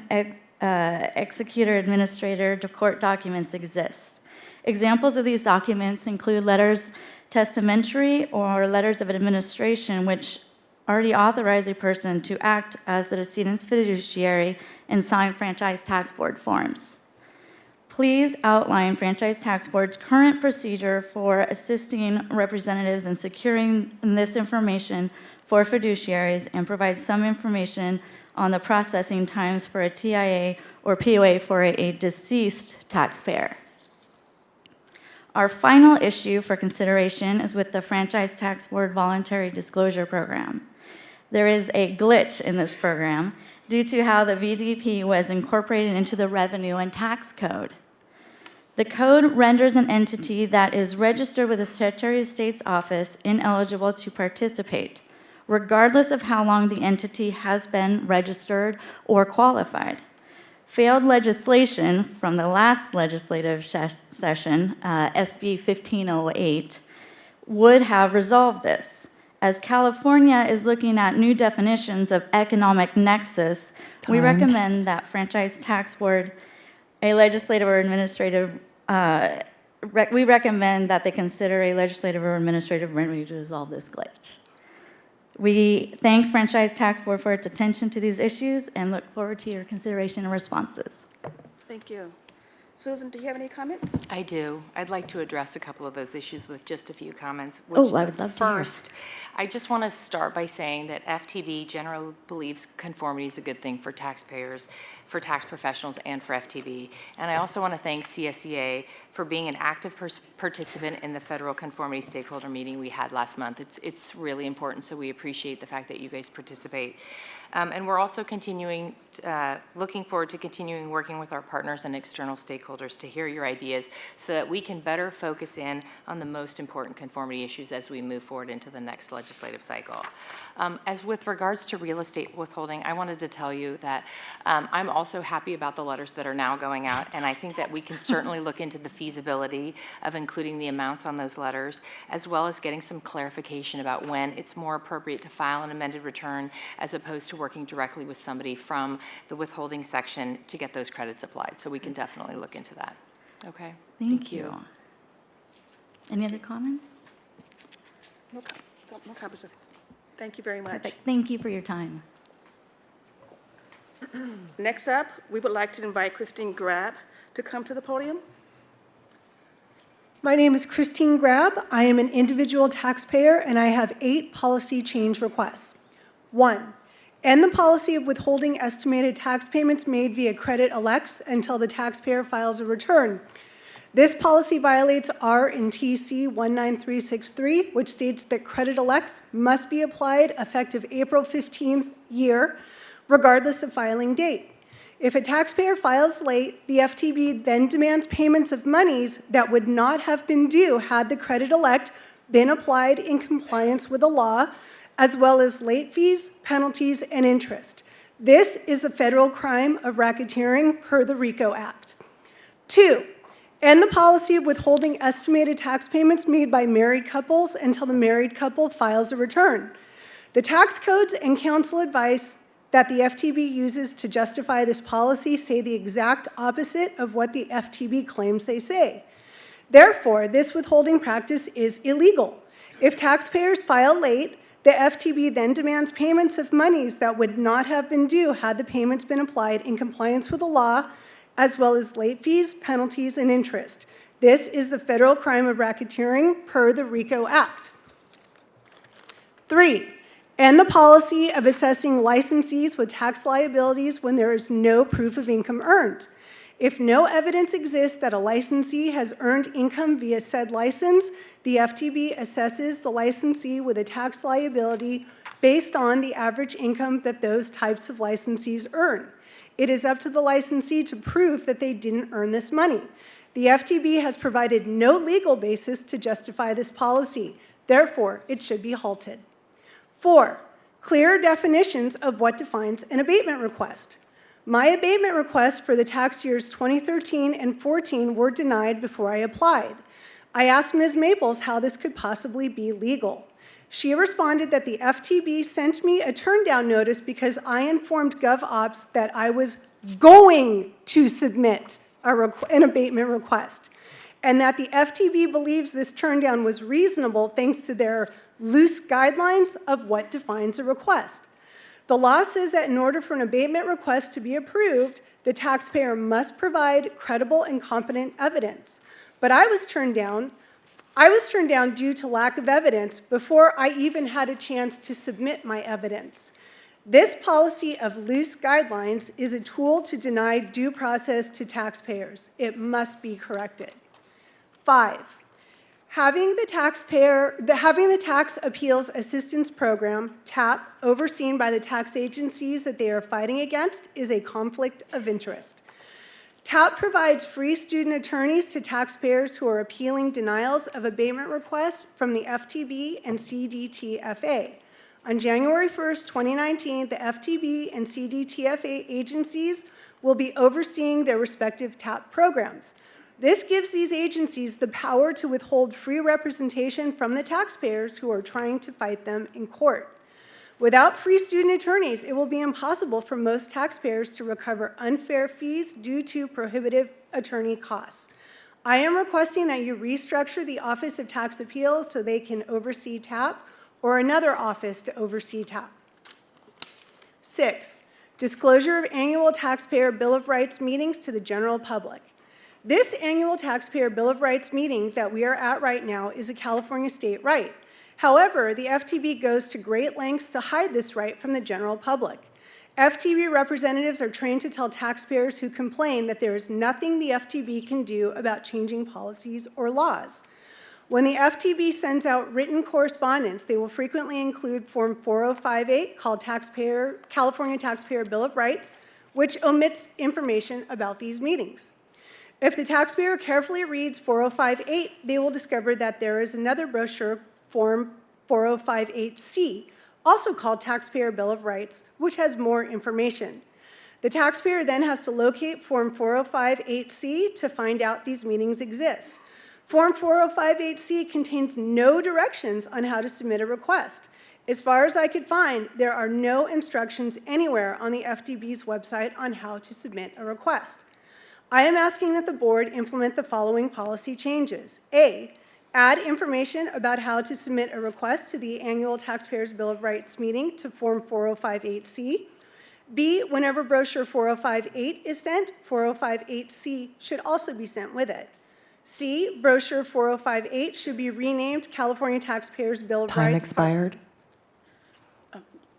executor, administrator, court documents exist. Examples of these documents include letters testamentary or letters of administration which already authorize a person to act as the decedent's fiduciary and sign Franchise Tax Board forms. Please outline Franchise Tax Board's current procedure for assisting representatives in securing this information for fiduciaries and provide some information on the processing times for a TIA or POA for a deceased taxpayer. Our final issue for consideration is with the Franchise Tax Board Voluntary Disclosure Program. There is a glitch in this program due to how the VDP was incorporated into the Revenue and Tax Code. The code renders an entity that is registered with the Secretary of State's office ineligible to participate, regardless of how long the entity has been registered or qualified. Failed legislation from the last legislative session, SB 1508, would have resolved this. As California is looking at new definitions of economic nexus, we recommend that Franchise Tax Board, a legislative or administrative, we recommend that they consider a legislative or administrative remedy to resolve this glitch. We thank Franchise Tax Board for its attention to these issues and look forward to your consideration and responses. Thank you. Susan, do you have any comments? I do. I'd like to address a couple of those issues with just a few comments. Oh, I would love to hear. First, I just want to start by saying that FTB generally believes conformity is a good thing for taxpayers, for tax professionals, and for FTB. And I also want to thank CSEA for being an active participant in the federal conformity stakeholder meeting we had last month. It's really important, so we appreciate the fact that you guys participate. And we're also looking forward to continuing working with our partners and external stakeholders stakeholders to hear your ideas so that we can better focus in on the most important conformity issues as we move forward into the next legislative cycle. As with regards to real estate withholding, I wanted to tell you that I'm also happy about the letters that are now going out, and I think that we can certainly look into the feasibility of including the amounts on those letters, as well as getting some clarification about when it's more appropriate to file an amended return as opposed to working directly with somebody from the withholding section to get those credits applied. So we can definitely look into that. Okay? Thank you. Any other comments? No comments. Thank you very much. Perfect. Thank you for your time. Next up, we would like to invite Christine Grab to come to the podium. My name is Christine Grab. I am an individual taxpayer, and I have 8 policy change requests. 1, end the policy of withholding estimated tax payments made via credit elects until the taxpayer files a return. This policy violates R&TC 19363, which states that credit elects must be applied effective April 15th year, regardless of filing date. If a taxpayer files late, the FTB then demands payments of monies that would not have been due had the credit elect been applied in compliance with the law, as well as late fees, penalties, and interest. This is the federal crime of racketeering per the RICO Act. 2, end the policy of withholding estimated tax payments made by married couples until the married couple files a return. The tax codes and counsel advice that the FTB uses to justify this policy say the exact opposite of what the FTB claims they say. Therefore, this withholding practice is illegal. If taxpayers file late, the FTB then demands payments of monies that would not have been due had the payments been applied in compliance with the law, as well as late fees, penalties, and interest. This is the federal crime of racketeering per the RICO Act. 3, end the policy of assessing licensees with tax liabilities when there is no proof of income earned. If no evidence exists that a licensee has earned income via said license, the FTB assesses the licensee with a tax liability based on the average income that those types of licensees earn. It is up to the licensee to prove that they didn't earn this money. The FTB has provided no legal basis to justify this policy. Therefore, it should be halted. 4, clear definitions of what defines an abatement request. My abatement requests for the tax years 2013 and 14 were denied before I applied. I asked Ms. Maples how this could possibly be legal. She responded that the FTB sent me a turndown notice because I informed GovOps that I was going to submit an abatement request, and that the FTB believes this turndown was reasonable thanks to their loose guidelines of what defines a request. The law says that in order for an abatement request to be approved, the taxpayer must provide credible and competent evidence. But I was turned down due to lack of evidence before I even had a chance to submit my evidence. This policy of loose guidelines is a tool to deny due process to taxpayers. It must be corrected. 5, having the Tax Appeals Assistance Program, TAP, overseen by the tax agencies that they are fighting against is a conflict of interest. TAP provides free student attorneys to taxpayers who are appealing denials of abatement requests from the FTB and CDTFA. On January 1st, 2019, the FTB and CDTFA agencies will be overseeing their respective TAP programs. This gives these agencies the power to withhold free representation from the taxpayers who are trying to fight them in court. Without free student attorneys, it will be impossible for most taxpayers to recover unfair fees due to prohibitive attorney costs. I am requesting that you restructure the Office of Tax Appeals so they can oversee TAP, or another office to oversee TAP. 6, disclosure of annual taxpayer Bill of Rights meetings to the general public. This annual taxpayer Bill of Rights meeting that we are at right now is a California state right. However, the FTB goes to great lengths to hide this right from the general public. FTB representatives are trained to tell taxpayers who complain that there is nothing the FTB can do about changing policies or laws. When the FTB sends out written correspondence, they will frequently include Form 4058 called California Taxpayer Bill of Rights, which omits information about these meetings. If the taxpayer carefully reads 4058, they will discover that there is another brochure, Form 4058C, also called Taxpayer Bill of Rights, which has more information. The taxpayer then has to locate Form 4058C to find out these meetings exist. Form 4058C contains no directions on how to submit a request. As far as I could find, there are no instructions anywhere on the FTB's website on how to submit a request. I am asking that the board implement the following policy changes. A, add information about how to submit a request to the annual Taxpayers Bill of Rights meeting to Form 4058C. B, whenever brochure 4058 is sent, 4058C should also be sent with it. C, brochure 4058 should be renamed California Taxpayers Bill of Rights. Time expired.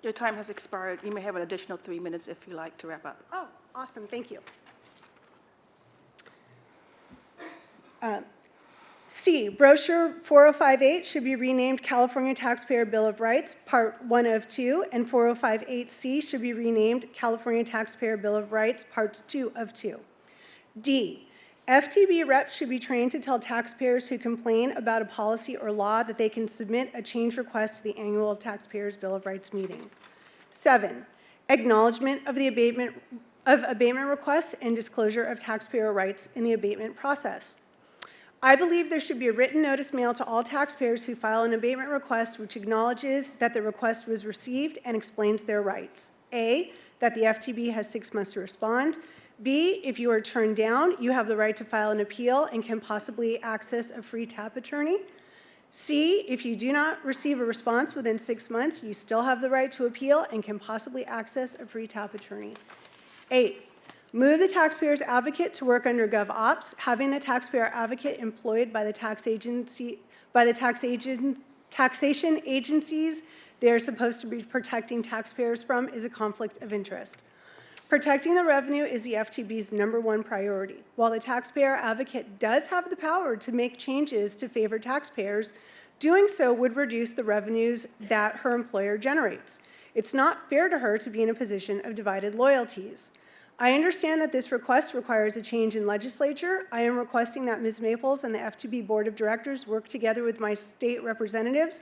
Your time has expired. You may have an additional 3 minutes if you like to wrap up. Oh, awesome. Thank you. C, brochure 4058 should be renamed California Taxpayer Bill of Rights, Part 1 of 2, and 4058C should be renamed California Taxpayer Bill of Rights, Parts 2 of 2. D, FTB reps should be trained to tell taxpayers who complain about a policy or law that they can submit a change request to the annual Taxpayers Bill of Rights meeting. 7, acknowledgement of the abatement requests and disclosure of taxpayer rights in the abatement process. I believe there should be a written notice mailed to all taxpayers who file an abatement request which acknowledges that the request was received and explains their rights. A, that the FTB has 6 months to respond. B, if you are turned down, you have the right to file an appeal and can possibly access a free TAP attorney. C, if you do not receive a response within 6 months, you still have the right to appeal and can possibly access a free TAP attorney. 8, move the taxpayer's advocate to work under GovOps, having the taxpayer advocate employed by the taxation agencies they are supposed to be protecting taxpayers from is a conflict of interest. Protecting the revenue is the FTB's #1 priority. While the taxpayer advocate does have the power to make changes to favor taxpayers, doing so would reduce the revenues that her employer generates. It's not fair to her to be in a position of divided loyalties. I understand that this request requires a change in legislature. I am requesting that Ms. Maples and the FTB Board of Directors work together with my state representatives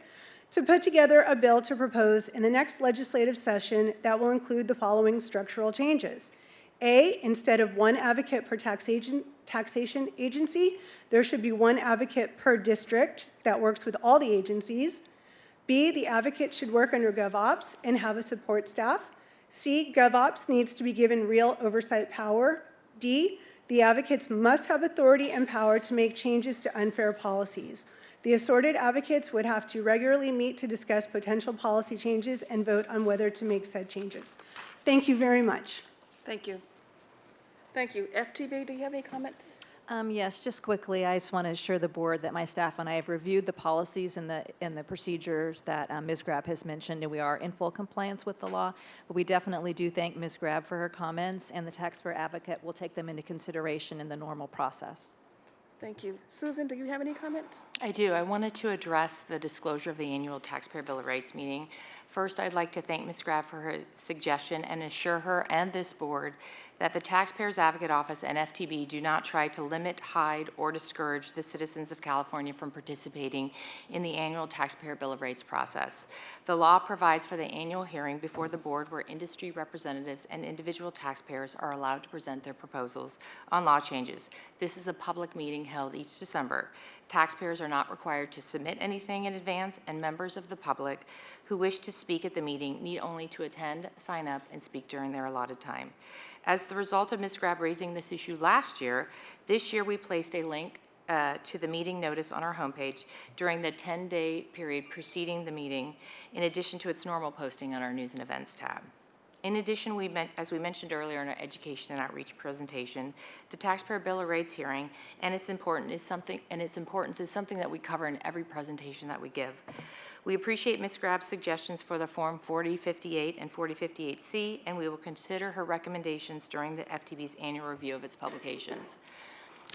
to put together a bill to propose in the next legislative session that will include the following structural changes. A, instead of 1 advocate per taxation agency, there should be 1 advocate per district that works with all the agencies. B, the advocate should work under GovOps and have a support staff. C, GovOps needs to be given real oversight power. D, the advocates must have authority and power to make changes to unfair policies. The assorted advocates would have to regularly meet to discuss potential policy changes and vote on whether to make said changes. Thank you very much. Thank you. Thank you. FTB, do you have any comments? Yes, just quickly, I just want to assure the board that my staff and I have reviewed the policies and the procedures that Ms. Grab has mentioned, and we are in full compliance with the law. But we definitely do thank Ms. Grab for her comments, and the taxpayer advocate will take them into consideration in the normal process. Thank you. Susan, do you have any comments? I do. I wanted to address the disclosure of the annual Taxpayer Bill of Rights meeting. First, I'd like to thank Ms. Grab for her suggestion and assure her and this board that the Taxpayers Advocate Office and FTB do not try to limit, hide, or discourage the citizens of California from participating in the annual Taxpayer Bill of Rights process. The law provides for the annual hearing before the board where industry representatives and individual taxpayers are allowed to present their proposals on law changes. This is a public meeting held each December. Taxpayers are not required to submit anything in advance, and members of the public who wish to speak at the meeting need only to attend, sign up, and speak during their allotted time. As the result of Ms. Grab raising this issue last year, this year we placed a link to the meeting notice on our homepage during the 10-day period preceding the meeting, in addition to its normal posting on our News and Events tab. In addition, as we mentioned earlier in our Education and Outreach presentation, the Taxpayer Bill of Rights hearing and its importance is something that we cover in every presentation that we give. We appreciate Ms. Grab's suggestions for the Form 4058 and 4058C, and we will consider her recommendations during the FTB's annual review of its publications.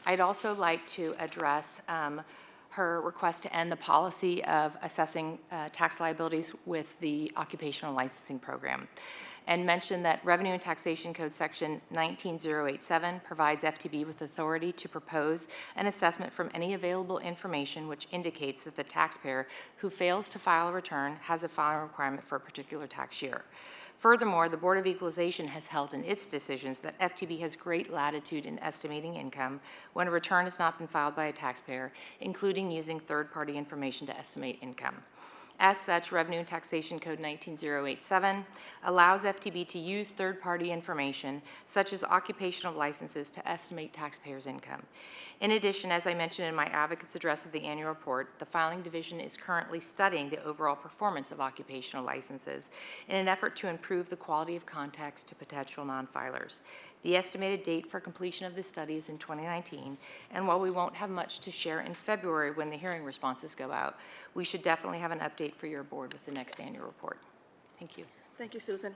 I'd also like to address her request to end the policy of assessing tax liabilities with the occupational licensing program, and mention that Revenue and Taxation Code Section 19087 provides FTB with authority to propose an assessment from any available information which indicates that the taxpayer who fails to file a return has a filing requirement for a particular tax year. Furthermore, the Board of Equalization has held in its decisions that FTB has great latitude in estimating income when a return has not been filed by a taxpayer, including using third-party information to estimate income. As such, Revenue and Taxation Code 19087 allows FTB to use third-party information, such as occupational licenses, to estimate taxpayers' income. In addition, as I mentioned in my advocate's address of the annual report, the Filing Division is currently studying the overall performance of occupational licenses in an effort to improve the quality of contacts to potential non-filers. The estimated date for completion of this study is in 2019, and while we won't have much to share in February when the hearing responses go out, we should definitely have an update for your board with the next annual report. Thank you. Thank you, Susan.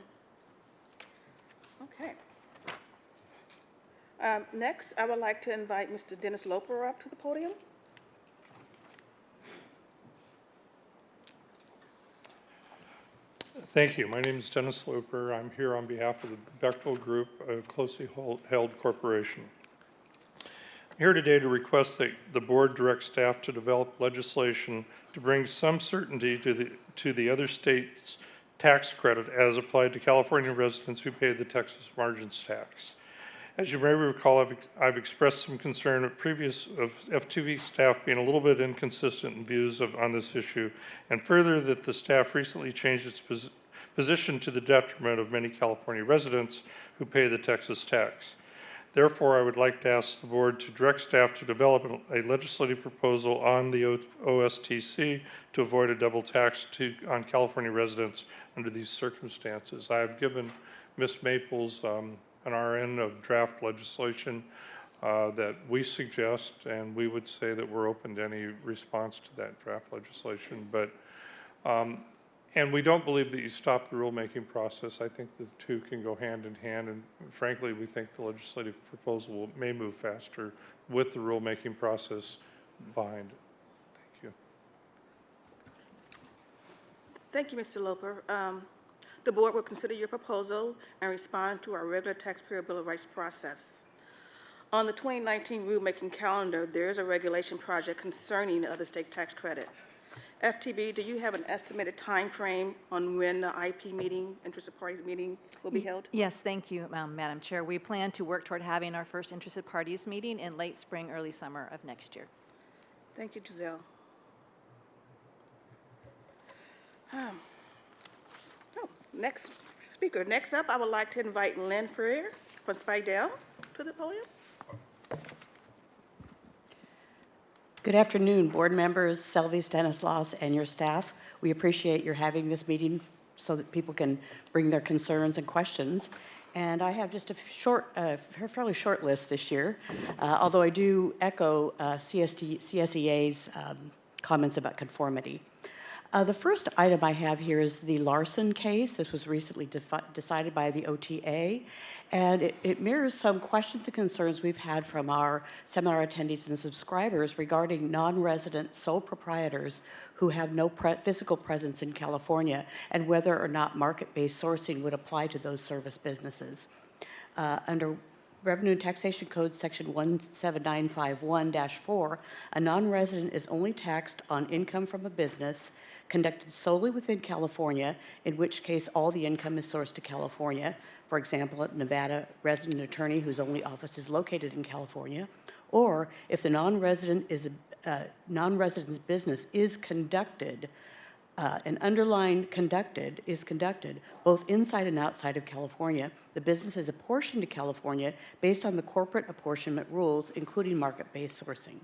Okay. Next, I would like to invite Mr. Dennis Loper up to the podium. Thank you. My name is Dennis Loper. I'm here on behalf of the Bechtel Group, a closely held corporation. I'm here today to request that the board direct staff to develop legislation to bring some certainty to the other states' tax credit as applied to California residents who pay the Texas margins tax. As you may recall, I've expressed some concern of FTB staff being a little bit inconsistent in views on this issue, and further that the staff recently changed its position to the detriment of many California residents who pay the Texas tax. Therefore, I would like to ask the board to direct staff to develop a legislative proposal on the OSTC to avoid a double tax on California residents under these circumstances. I have given Ms. Maples an RN of draft legislation that we suggest, and we would say that we're open to any response to that draft legislation. But and we don't believe that you stop the rulemaking process. I think the two can go hand in hand, and frankly, we think the legislative proposal may move faster with the rulemaking process behind it. Thank you. Thank you, Mr. Loper. The board will consider your proposal and respond to our regular Taxpayer Bill of Rights process. On the 2019 rulemaking calendar, there is a regulation project concerning the other state tax credit. FTB, do you have an estimated time frame on when the IP meeting, interested parties meeting, will be held? Yes, thank you, Madam Chair. We plan to work toward having our first interested parties meeting in late spring, early summer of next year. Thank you, Giselle. Next speaker. Next up, I would like to invite Lynn Freer from Spidell to the podium. Good afternoon, board members, Selby Stanislaus, and your staff. We appreciate your having this meeting so that people can bring their concerns and questions. And I have just a fairly short list this year, although I do echo CSEA's comments about conformity. The first item I have here is the Larson case. This was recently decided by the OTA, and it mirrors some questions and concerns we've had from our seminar attendees and subscribers regarding non-resident sole proprietors who have no physical presence in California, and whether or not market-based sourcing would apply to those service businesses. Under Revenue and Taxation Code Section 17951-4, a non-resident is only taxed on income from a business conducted solely within California, in which case all the income is sourced to California. For example, a Nevada resident attorney whose only office is located in California, or if the non-resident's business is conducted, an underline conducted is conducted both inside and outside of California. The business is apportioned to California based on the corporate apportionment rules, including market-based sourcing.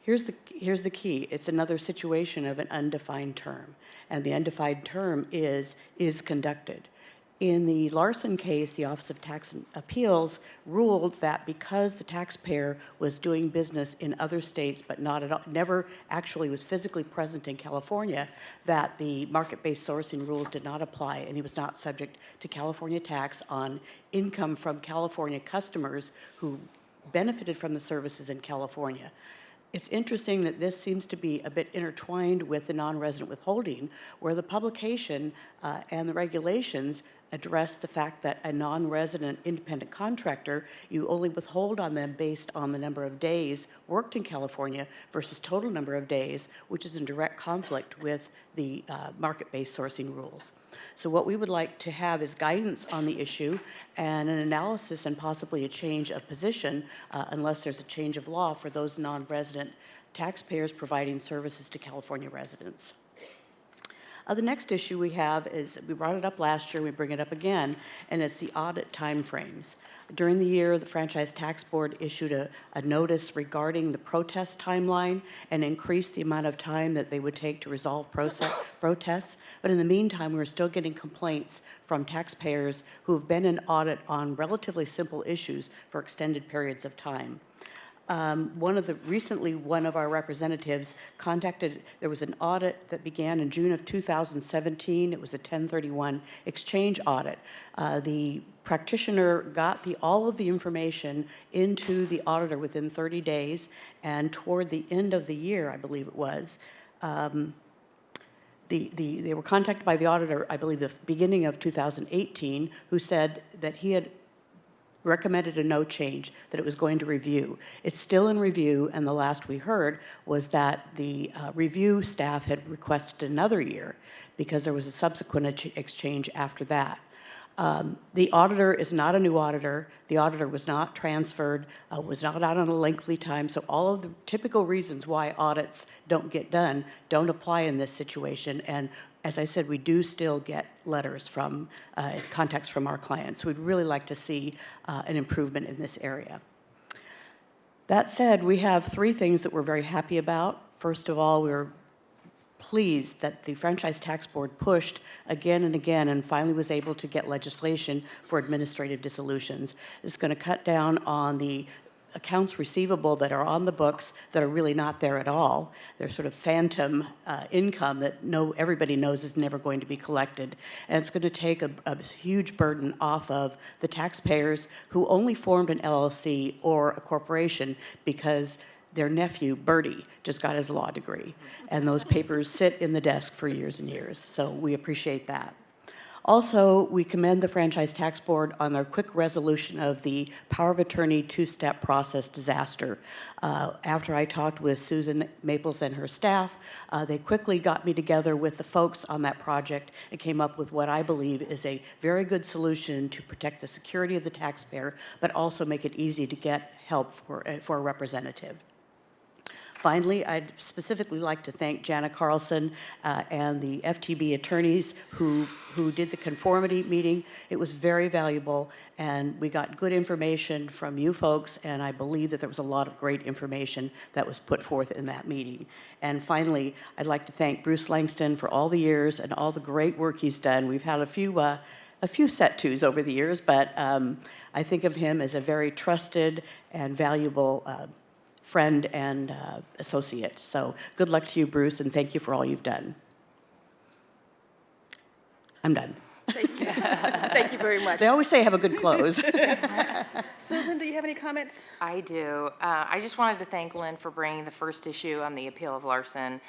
Here's the key. It's another situation of an undefined term, and the undefined term is conducted. In the Larson case, the Office of Tax and Appeals ruled that because the taxpayer was doing business in other states but never actually was physically present in California, that the market-based sourcing rules did not apply, and he was not subject to California tax on income from California customers who benefited from the services in California. It's interesting that this seems to be a bit intertwined with the non-resident withholding, where the publication and the regulations address the fact that a non-resident independent contractor, you only withhold on them based on the number of days worked in California versus total number of days, which is in direct conflict with the market-based sourcing rules. So what we would like to have is guidance on the issue and an analysis and possibly a change of position unless there's a change of law for those non-resident taxpayers providing services to California residents. The next issue we have is, we brought it up last year, we bring it up again, and it's the audit timeframes. During the year, the Franchise Tax Board issued a notice regarding the protest timeline and increased the amount of time that they would take to resolve protests. But in the meantime, we're still getting complaints from taxpayers who have been in audit on relatively simple issues for extended periods of time. Recently, one of our representatives contacted, there was an audit that began in June of 2017. It was a 1031 exchange audit. The practitioner got all of the information into the auditor within 30 days, and toward the end of the year, I believe it was, they were contacted by the auditor, I believe the beginning of 2018, who said that he had recommended a no change, that it was going to review. It's still in review, and the last we heard was that the review staff had requested another year because there was a subsequent exchange after that. The auditor is not a new auditor. The auditor was not transferred, was not out on a lengthy time, so all of the typical reasons why audits don't get done don't apply in this situation. And as I said, we do still get letters from, contacts from our clients. We'd really like to see an improvement in this area. That said, we have three things that we're very happy about. First of all, we're pleased that the Franchise Tax Board pushed again and again and finally was able to get legislation for administrative dissolutions. It's going to cut down on the accounts receivable that are on the books that are really not there at all. They're sort of phantom income that everybody knows is never going to be collected. And it's going to take a huge burden off of the taxpayers who only formed an LLC or a corporation because their nephew, Bertie, just got his law degree. And those papers sit in the desk for years and years. So we appreciate that. Also, we commend the Franchise Tax Board on their quick resolution of the power of attorney two-step process disaster. After I talked with Susan Maples and her staff, they quickly got me together with the folks on that project and came up with what I believe is a very good solution to protect the security of the taxpayer, but also make it easy to get help for a representative. Finally, I'd specifically like to thank Jana Carlson and the FTB attorneys who did the conformity meeting. It was very valuable, and we got good information from you folks, and I believe that there was a lot of great information that was put forth in that meeting. And finally, I'd like to thank Bruce Langston for all the years and all the great work he's done. We've had a few set-tos over the years, but I think of him as a very trusted and valuable friend and associate. So good luck to you, Bruce, and thank you for all you've done. I'm done. Thank you. Thank you very much. They always say have a good close. Susan, do you have any comments? I do. I just wanted to thank Lynn for bringing the first issue on the appeal of Larson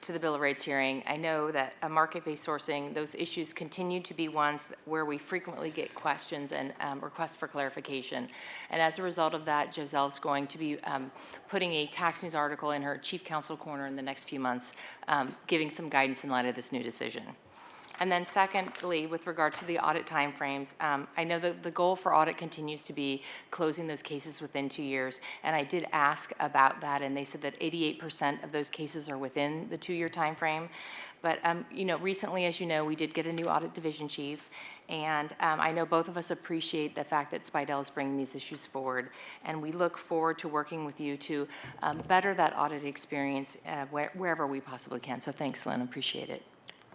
to the Bill of Rights hearing. I know that market-based sourcing, those issues continue to be ones where we frequently get questions and requests for clarification. And as a result of that, Giselle's going to be putting a tax news article in her Chief Counsel Corner in the next few months, giving some guidance in light of this new decision. And then secondly, with regard to the audit timeframes, I know that the goal for audit continues to be closing those cases within 2 years. And I did ask about that, and they said that 88% of those cases are within the 2-year timeframe. But recently, as you know, we did get a new audit division chief. And I know both of us appreciate the fact that Spidell is bringing these issues forward. And we look forward to working with you to better that audit experience wherever we possibly can. So thanks, Lynn. Appreciate it.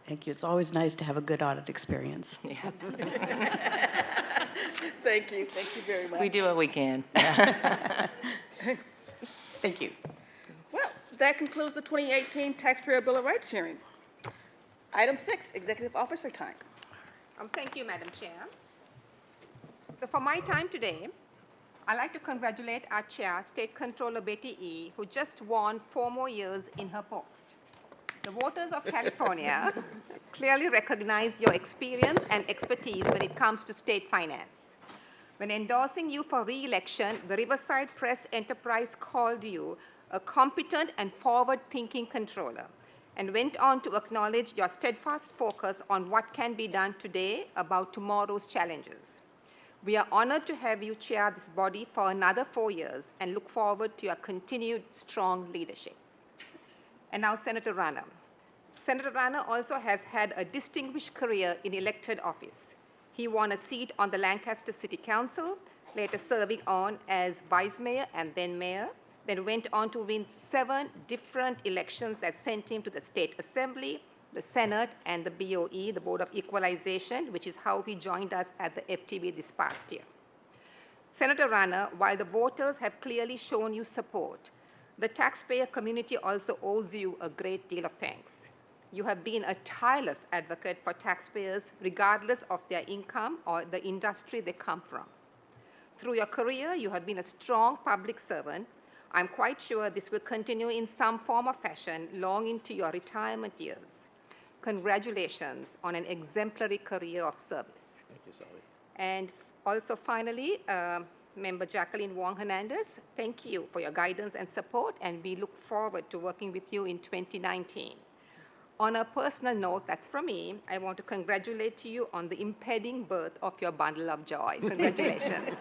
Thank you. It's always nice to have a good audit experience. Yeah. Thank you. Thank you very much. We do what we can. Thank you. Well, that concludes the 2018 Taxpayer Bill of Rights hearing. Item 6, Executive Officer time. Thank you, Madam Chair. For my time today, I'd like to congratulate our chair, State Controller Betty E., who just won 4 more years in her post. The voters of California clearly recognize your experience and expertise when it comes to state finance. When endorsing you for re-election, the Riverside Press Enterprise called you a competent and forward-thinking controller, and went on to acknowledge your steadfast focus on what can be done today about tomorrow's challenges. We are honored to have you chair this body for another 4 years and look forward to your continued strong leadership. And now, Senator Rana. Senator Rana also has had a distinguished career in elected office. He won a seat on the Lancaster City Council, later serving on as vice mayor and then mayor, then went on to win 7 different elections that sent him to the State Assembly, the Senate, and the BOE, the Board of Equalization, which is how he joined us at the FTB this past year. Senator Rana, while the voters have clearly shown you support, the taxpayer community also owes you a great deal of thanks. You have been a tireless advocate for taxpayers regardless of their income or the industry they come from. Through your career, you have been a strong public servant. I'm quite sure this will continue in some form or fashion long into your retirement years. Congratulations on an exemplary career of service. Thank you, Sally. And also finally, Member Jacqueline Wong Hernandez, thank you for your guidance and support, and we look forward to working with you in 2019. On a personal note, that's from me, I want to congratulate you on the impending birth of your bundle of joy. Congratulations.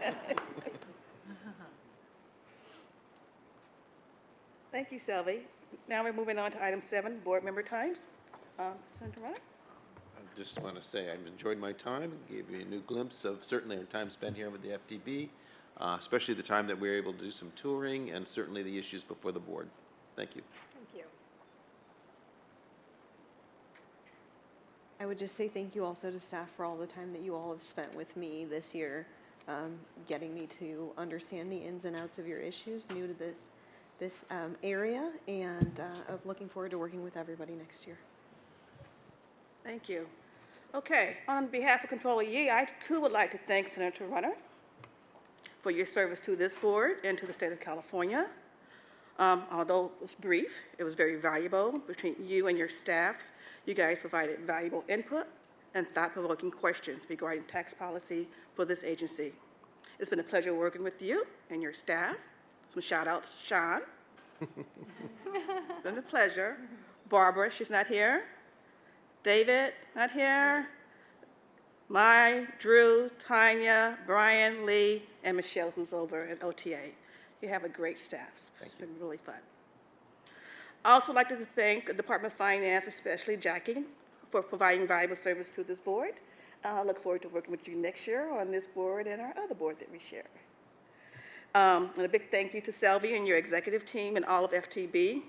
Thank you, Selvi. Now we're moving on to item 7, board member times. Senator Rana? I just want to say I've enjoyed my time, gave you a new glimpse of certainly our time spent here with the FTB, especially the time that we were able to do some touring, and certainly the issues before the board. Thank you. Thank you. I would just say thank you also to staff for all the time that you all have spent with me this year, getting me to understand the ins and outs of your issues, new to this area, and of looking forward to working with everybody next year. Thank you. Okay, on behalf of Controller Yee, I too would like to thank Senator Runner for your service to this board and to the state of California. Although it was brief, it was very valuable between you and your staff. You guys provided valuable input and thought-provoking questions regarding tax policy for this agency. It's been a pleasure working with you and your staff. Some shout outs, Sean. It's been a pleasure. Barbara, she's not here. David, not here. Mai, Drew, Tanya, Brian, Lee, and Michelle, who's over at OTA. You have a great staff. It's been really fun. I also like to thank the Department of Finance, especially Jackie, for providing valuable service to this board. I look forward to working with you next year on this board and our other board that we share. And a big thank you to Selvi and your executive team and all of FTB.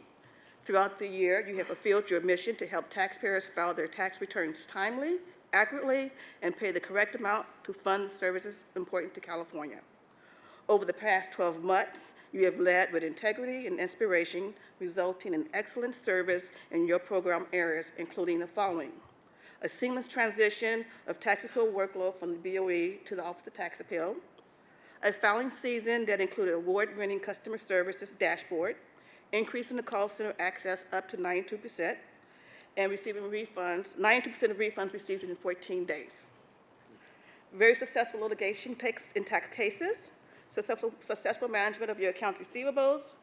Throughout the year, you have fulfilled your mission to help taxpayers file their tax returns timely, accurately, and pay the correct amount to fund services important to California. Over the past 12 months, you have led with integrity and inspiration, resulting in excellent service in your program areas, including the following: a seamless transition of tax appeal workload from the BOE to the Office of Tax Appeal, a filing season that included award-winning customer services dashboard, increasing the call center access up to 92%, and receiving refunds, 92% of refunds received in 14 days. Very successful litigation in tax cases, successful management of your account receivables,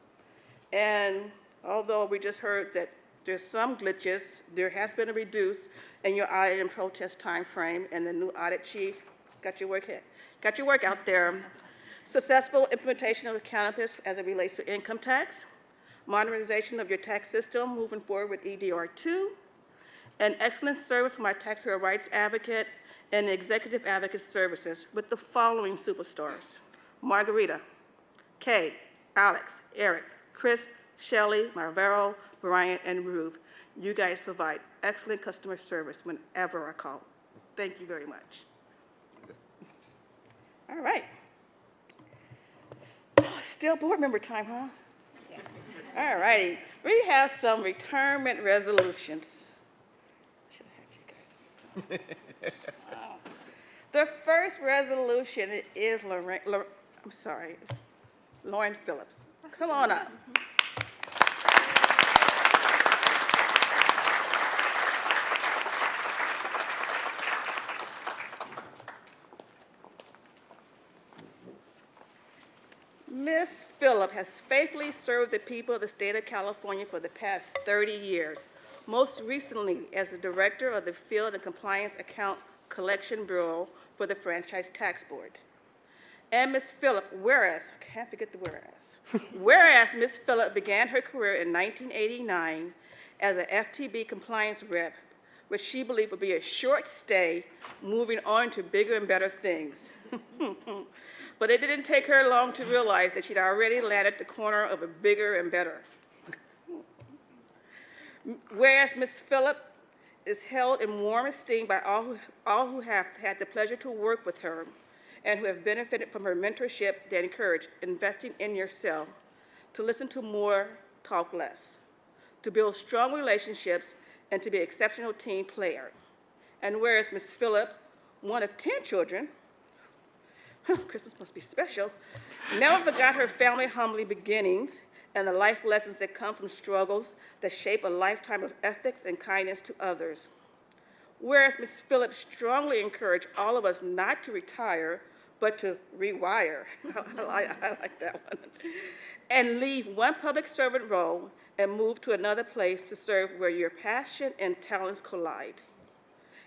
and although we just heard that there's some glitches, there has been a reduce in your audit and protest time frame, and the new audit chief got your work out there. Successful implementation of the cannabis as it relates to income tax, modernization of your tax system, moving forward with EDR2, and excellent service from my taxpayer rights advocate and the executive advocate services with the following superstars: Margarita, Kay, Alex, Eric, Chris, Shelley, Marvero, Brian, and Ruth. You guys provide excellent customer service whenever I call. Thank you very much. All right. Still board member time, huh? Yes. All righty. We have some retirement resolutions. Should have had you guys. The first resolution is I'm sorry, it's Lauren Phillips. Come on up. Ms. Phillip has faithfully served the people of the state of California for the past 30 years, most recently as the director of the Field and Compliance Account Collection Bureau for the Franchise Tax Board. And Ms. Phillip, whereas, I can't forget the whereas, whereas Ms. Phillip began her career in 1989 as an FTB compliance rep, which she believed would be a short stay, moving on to bigger and better things. But it didn't take her long to realize that she'd already landed the corner of a bigger and better. Whereas Ms. Phillip is held in warm esteem by all who have had the pleasure to work with her and who have benefited from her mentorship that encourage investing in yourself, to listen to more, talk less, to build strong relationships, and to be an exceptional team player. And whereas Ms. Phillip, one of 10 children, Christmas must be special, never forgot her family humbly beginnings and the life lessons that come from struggles that shape a lifetime of ethics and kindness to others. Whereas Ms. Phillips strongly encouraged all of us not to retire, but to rewire, I like that one, and leave one public servant role and move to another place to serve where your passion and talents collide.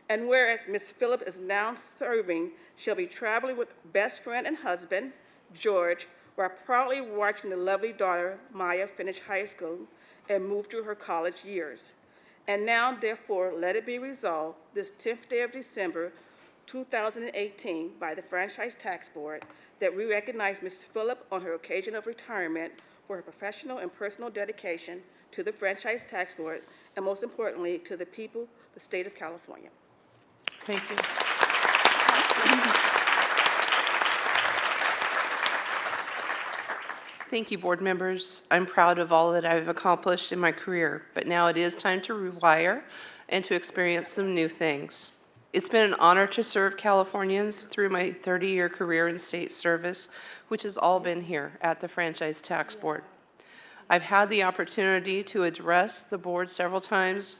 And whereas Ms. Phillip is now serving, she'll be traveling with best friend and husband, George, while proudly watching the lovely daughter, Maya, finish high school and move through her college years. And now, therefore, let it be resolved this 10th day of December, 2018, by the Franchise Tax Board, that we recognize Ms. Phillip on her occasion of retirement for her professional and personal dedication to the Franchise Tax Board, and most importantly, to the people, the state of California. Thank you. Thank you, board members. I'm proud of all that I've accomplished in my career, but now it is time to rewire and to experience some new things. It's been an honor to serve Californians through my 30-year career in state service, which has all been here at the Franchise Tax Board. I've had the opportunity to address the board several times,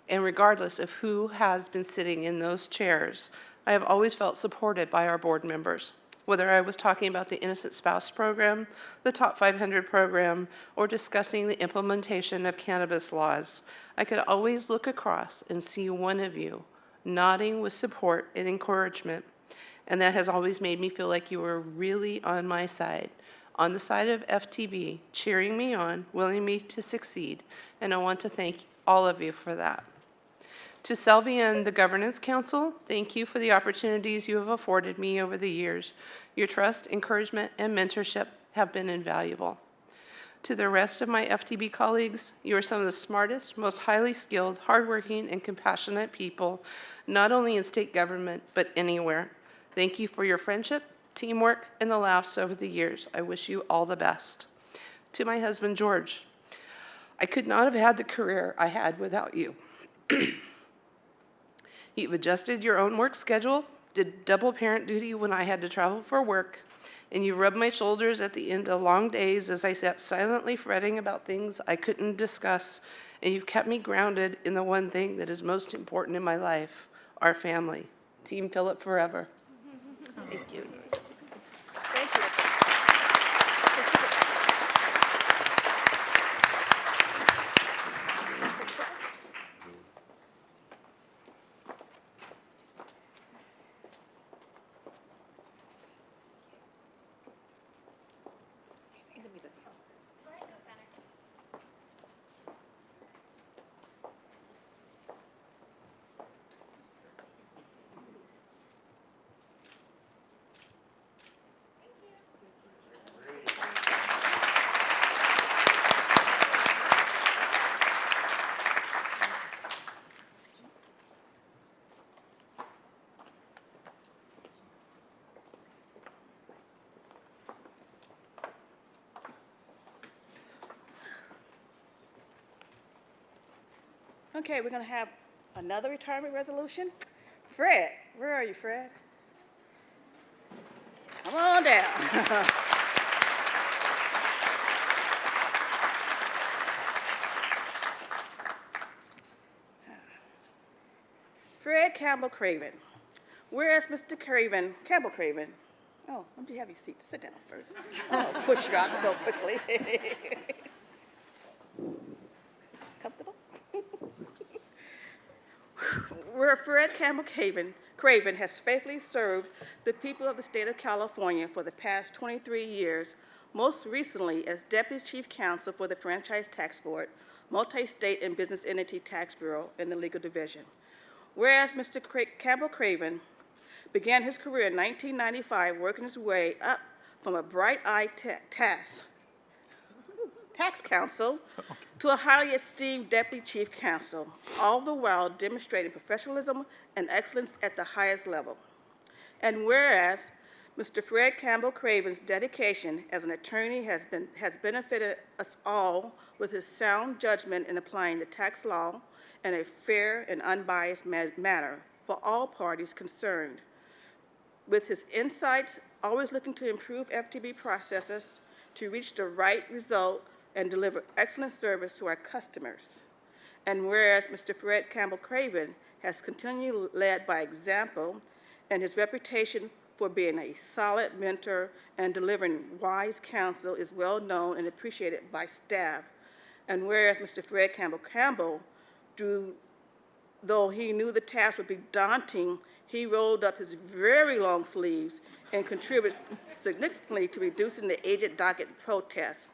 and regardless of who has been sitting in those chairs, I have always felt supported by our board members. Whether I was talking about the Innocent Spouse Program, the Top 500 program, or discussing the implementation of cannabis laws, I could always look across and see one of you nodding with support and encouragement. And that has always made me feel like you were really on my side, on the side of FTB, cheering me on, willing me to succeed. And I want to thank all of you for that. To Selvia and the Governance Council, thank you for the opportunities you have afforded me over the years. Your trust, encouragement, and mentorship have been invaluable. To the rest of my FTB colleagues, you are some of the smartest, most highly skilled, hardworking, and compassionate people, not only in state government, but anywhere. Thank you for your friendship, teamwork, and the laughs over the years. I wish you all the best. To my husband, George, I could not have had the career I had without you. You've adjusted your own work schedule, did double parent duty when I had to travel for work, and you rubbed my shoulders at the end of long days as I sat silently fretting about things I couldn't discuss, and you've kept me grounded in the one thing that is most important in my life, our family. Team Phillip forever. Thank you. Thank you. Okay, we're going to have another retirement resolution. Fred, where are you, Fred? Come on down. Fred Campbell Craven. Whereas Mr. Campbell Craven, oh, let me have your seat. Sit down first. Oh, push you out so quickly. Comfortable? Where Fred Campbell Craven has faithfully served the people of the state of California for the past 23 years, most recently as Deputy Chief Counsel for the Franchise Tax Board, Multi-State and Business Entity Tax Bureau in the Legal Division. Whereas Mr. Campbell Craven began his career in 1995 working his way up from a bright-eyed tax counsel to a highly esteemed deputy chief counsel, all the while demonstrating professionalism and excellence at the highest level. And whereas Mr. Fred Campbell Craven's dedication as an attorney has benefited us all with his sound judgment in applying the tax law in a fair and unbiased manner for all parties concerned. With his insights, always looking to improve FTB processes to reach the right result and deliver excellent service to our customers. And whereas Mr. Fred Campbell Craven has continually led by example, and his reputation for being a solid mentor and delivering wise counsel is well known and appreciated by staff. And whereas Mr. Fred Campbell, though he knew the task would be daunting, he rolled up his very long sleeves and contributed significantly to reducing the aged docket protests,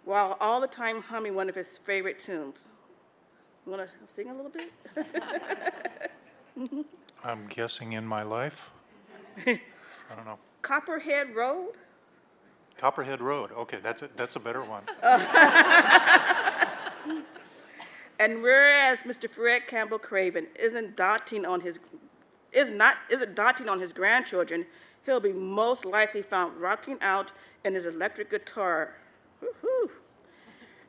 while all the time humming one of his favorite tunes. You want to sing a little bit? I'm guessing In My Life? I don't know. Copperhead Road? Copperhead Road. Okay, that's a better one. And whereas Mr. Fred Campbell Craven isn't daunting on his grandchildren, he'll be most likely found rocking out in his electric guitar,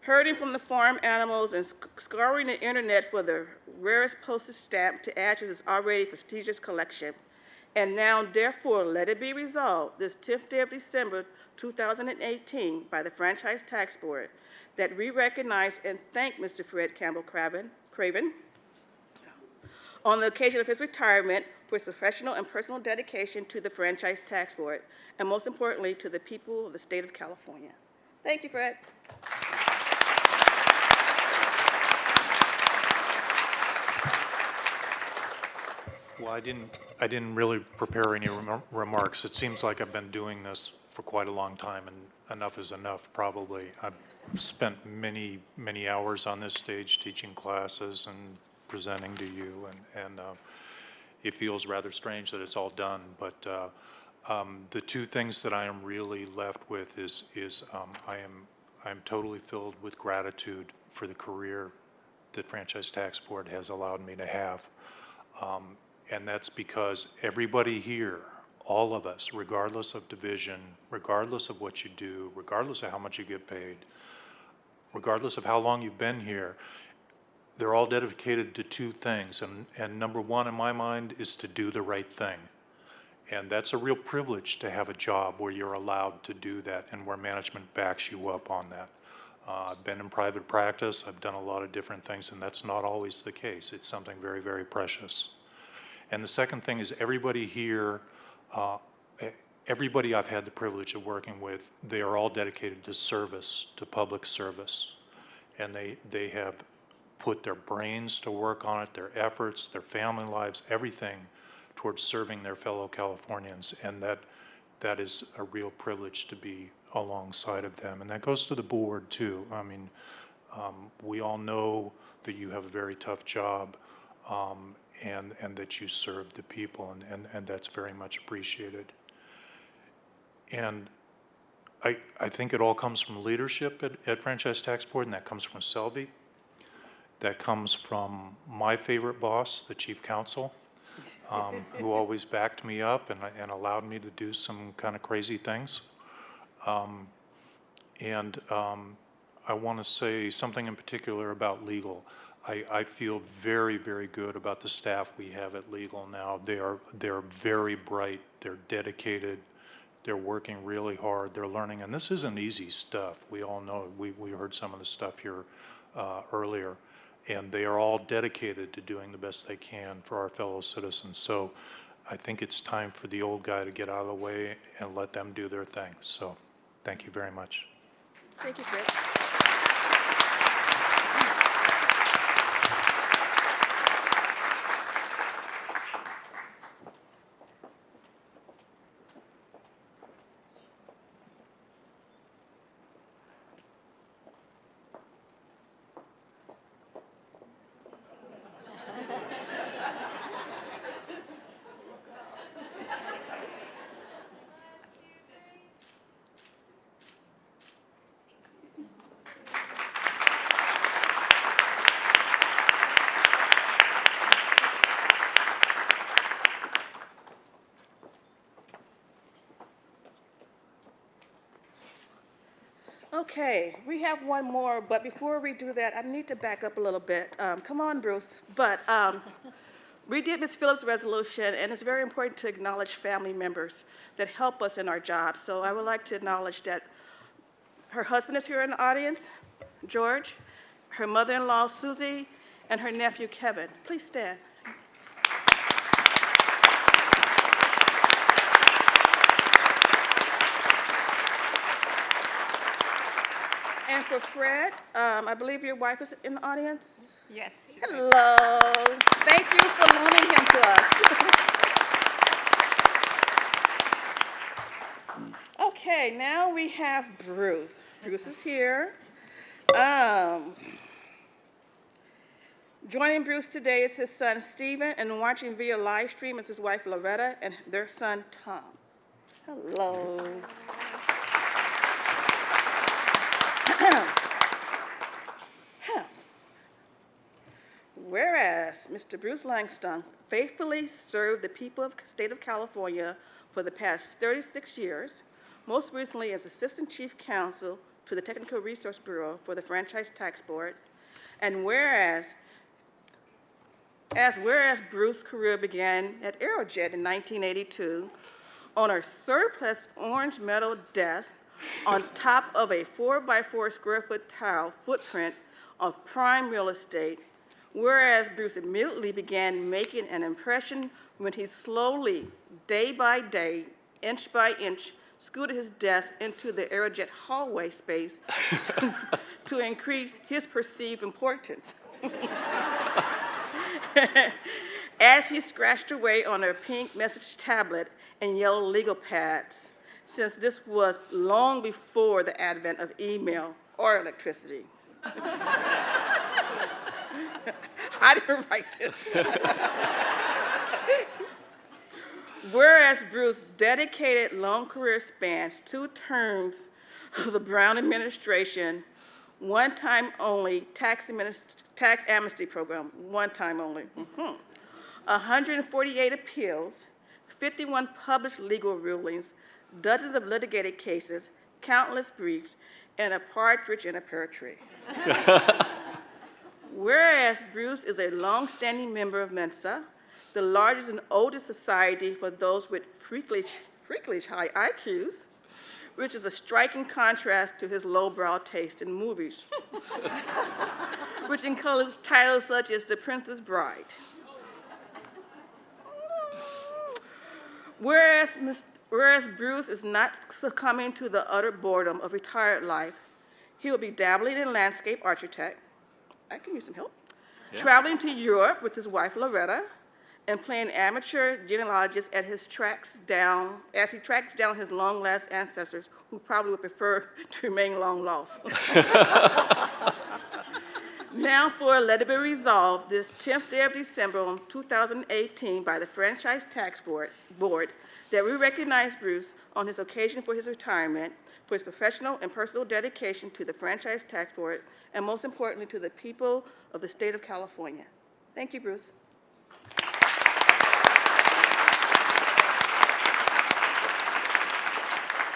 herding from the farm animals and scouring the internet for the rarest postage stamp to add to his already prestigious collection. And now, therefore, let it be resolved this 10th day of December 2018 by the Franchise Tax Board that we recognize and thank Mr. Fred Campbell Craven on the occasion of his retirement for his professional and personal dedication to the Franchise Tax Board, and most importantly, to the people of the state of California. Thank you, Fred. Well, I didn't really prepare any remarks. It seems like I've been doing this for quite a long time, and enough is enough, probably. I've spent many, many hours on this stage teaching classes and presenting to you, and it feels rather strange that it's all done. But the two things that I am really left with is I am totally filled with gratitude for the career that Franchise Tax Board has allowed me to have. And that's because everybody here, all of us, regardless of division, regardless of what you do, regardless of how much you get paid, regardless of how long you've been here, they're all dedicated to two things. And number one in my mind is to do the right thing. And that's a real privilege to have a job where you're allowed to do that and where management backs you up on that. I've been in private practice, I've done a lot of different things, and that's not always the case. It's something very, very precious. And the second thing is everybody here, everybody I've had the privilege of working with, they are all dedicated to service, to public service. And they have put their brains to work on it, their efforts, their family lives, everything towards serving their fellow Californians. And that is a real privilege to be alongside of them. And that goes to the board too. I mean, we all know that you have a very tough job, and that you serve the people, and that's very much appreciated. And I think it all comes from leadership at Franchise Tax Board, and that comes from Selby. That comes from my favorite boss, the Chief Counsel, who always backed me up and allowed me to do some kind of crazy things. I want to say something in particular about legal. I feel very, very good about the staff we have at legal now. They're very bright, they're dedicated, they're working really hard, they're learning, and this isn't easy stuff. We all know, we heard some of the stuff here earlier, and they are all dedicated to doing the best they can for our fellow citizens. So I think it's time for the old guy to get out of the way and let them do their thing. So thank you very much. Thank you, Chris. Okay, we have one more, but before we do that, I need to back up a little bit. Come on, Bruce. But we did Ms. Phillips' resolution, and it's very important to acknowledge family members that help us in our jobs. So I would like to acknowledge that her husband is here in the audience, George, her mother-in-law, Susie, and her nephew, Kevin. Please stand. And for Fred, I believe your wife is in the audience? Yes. Hello. Thank you for loaning him to us. Okay, now we have Bruce. Bruce is here. Joining Bruce today is his son, Stephen, and watching via live stream is his wife, Loretta, and their son, Tom. Hello. Whereas Mr. Bruce Langston faithfully served the people of the state of California for the past 36 years, most recently as Assistant Chief Counsel to the Technical Resource Bureau for the Franchise Tax Board, and whereas Bruce's career began at Aerojet in 1982 on a surplus orange metal desk on top of a 4x4 square foot tile footprint of prime real estate, whereas Bruce immediately began making an impression when he slowly, day by day, inch by inch, scooted his desk into the Aerojet hallway space to increase his perceived importance. As he scratched away on a pink message tablet and yellow legal pads, since this was long before the advent of email or electricity. I didn't write this. Whereas Bruce dedicated long career spans 2 terms of the Brown administration, one time only tax amnesty program, one time only. 148 appeals, 51 published legal rulings, dozens of litigated cases, countless briefs, and a partridge in a pear tree. Whereas Bruce is a long-standing member of Mensa, the largest and oldest society for those with freakish high IQs, which is a striking contrast to his lowbrow taste in movies, which includes titles such as The Princess Bride. Whereas Bruce is not succumbing to the utter boredom of retired life, he will be dabbling in landscape architect. I can use some help. Yeah. Traveling to Europe with his wife Loretta, and playing amateur genealogist as he tracks down his long-lost ancestors who probably would prefer to remain long lost. Now for Let It Be Resolved, this 10th day of December 2018 by the Franchise Tax Board, that we recognize Bruce on his occasion for his retirement, for his professional and personal dedication to the Franchise Tax Board, and most importantly to the people of the state of California. Thank you, Bruce.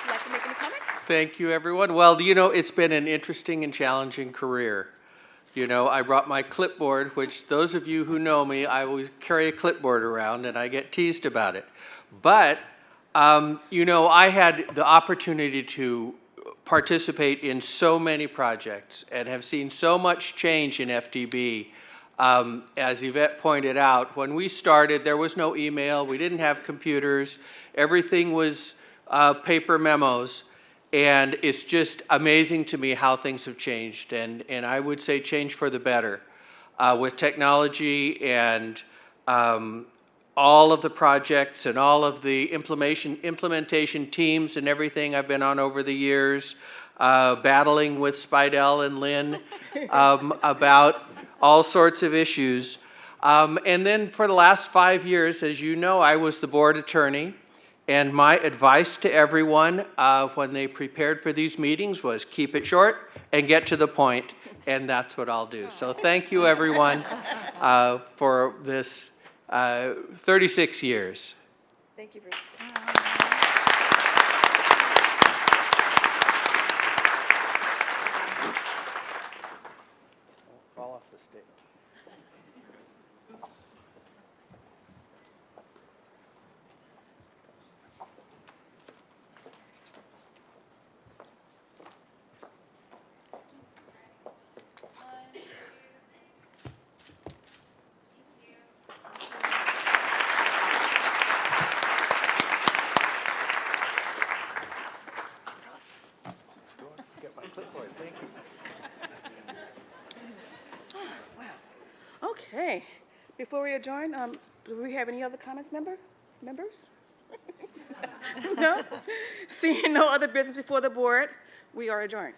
Like to make any comments? Thank you, everyone. Well, you know, it's been an interesting and challenging career. You know, I brought my clipboard, which those of you who know me, I always carry a clipboard around and I get teased about it. But, you know, I had the opportunity to participate in so many projects and have seen so much change in FTB. As Yvette pointed out, when we started, there was no email, we didn't have computers, everything was paper memos. And it's just amazing to me how things have changed, and I would say change for the better with technology and all of the projects and all of the implementation teams and everything I've been on over the years, battling with Spidell and Lynn about all sorts of issues. And then for the last 5 years, as you know, I was the board attorney. And my advice to everyone when they prepared for these meetings was keep it short and get to the point, and that's what I'll do. So thank you, everyone, for this 36 years. Thank you, Bruce. Fall off the stage. Thank you. Okay. Before we adjourn, do we have any other comments, members? No? Seeing no other business before the board, we are adjourned.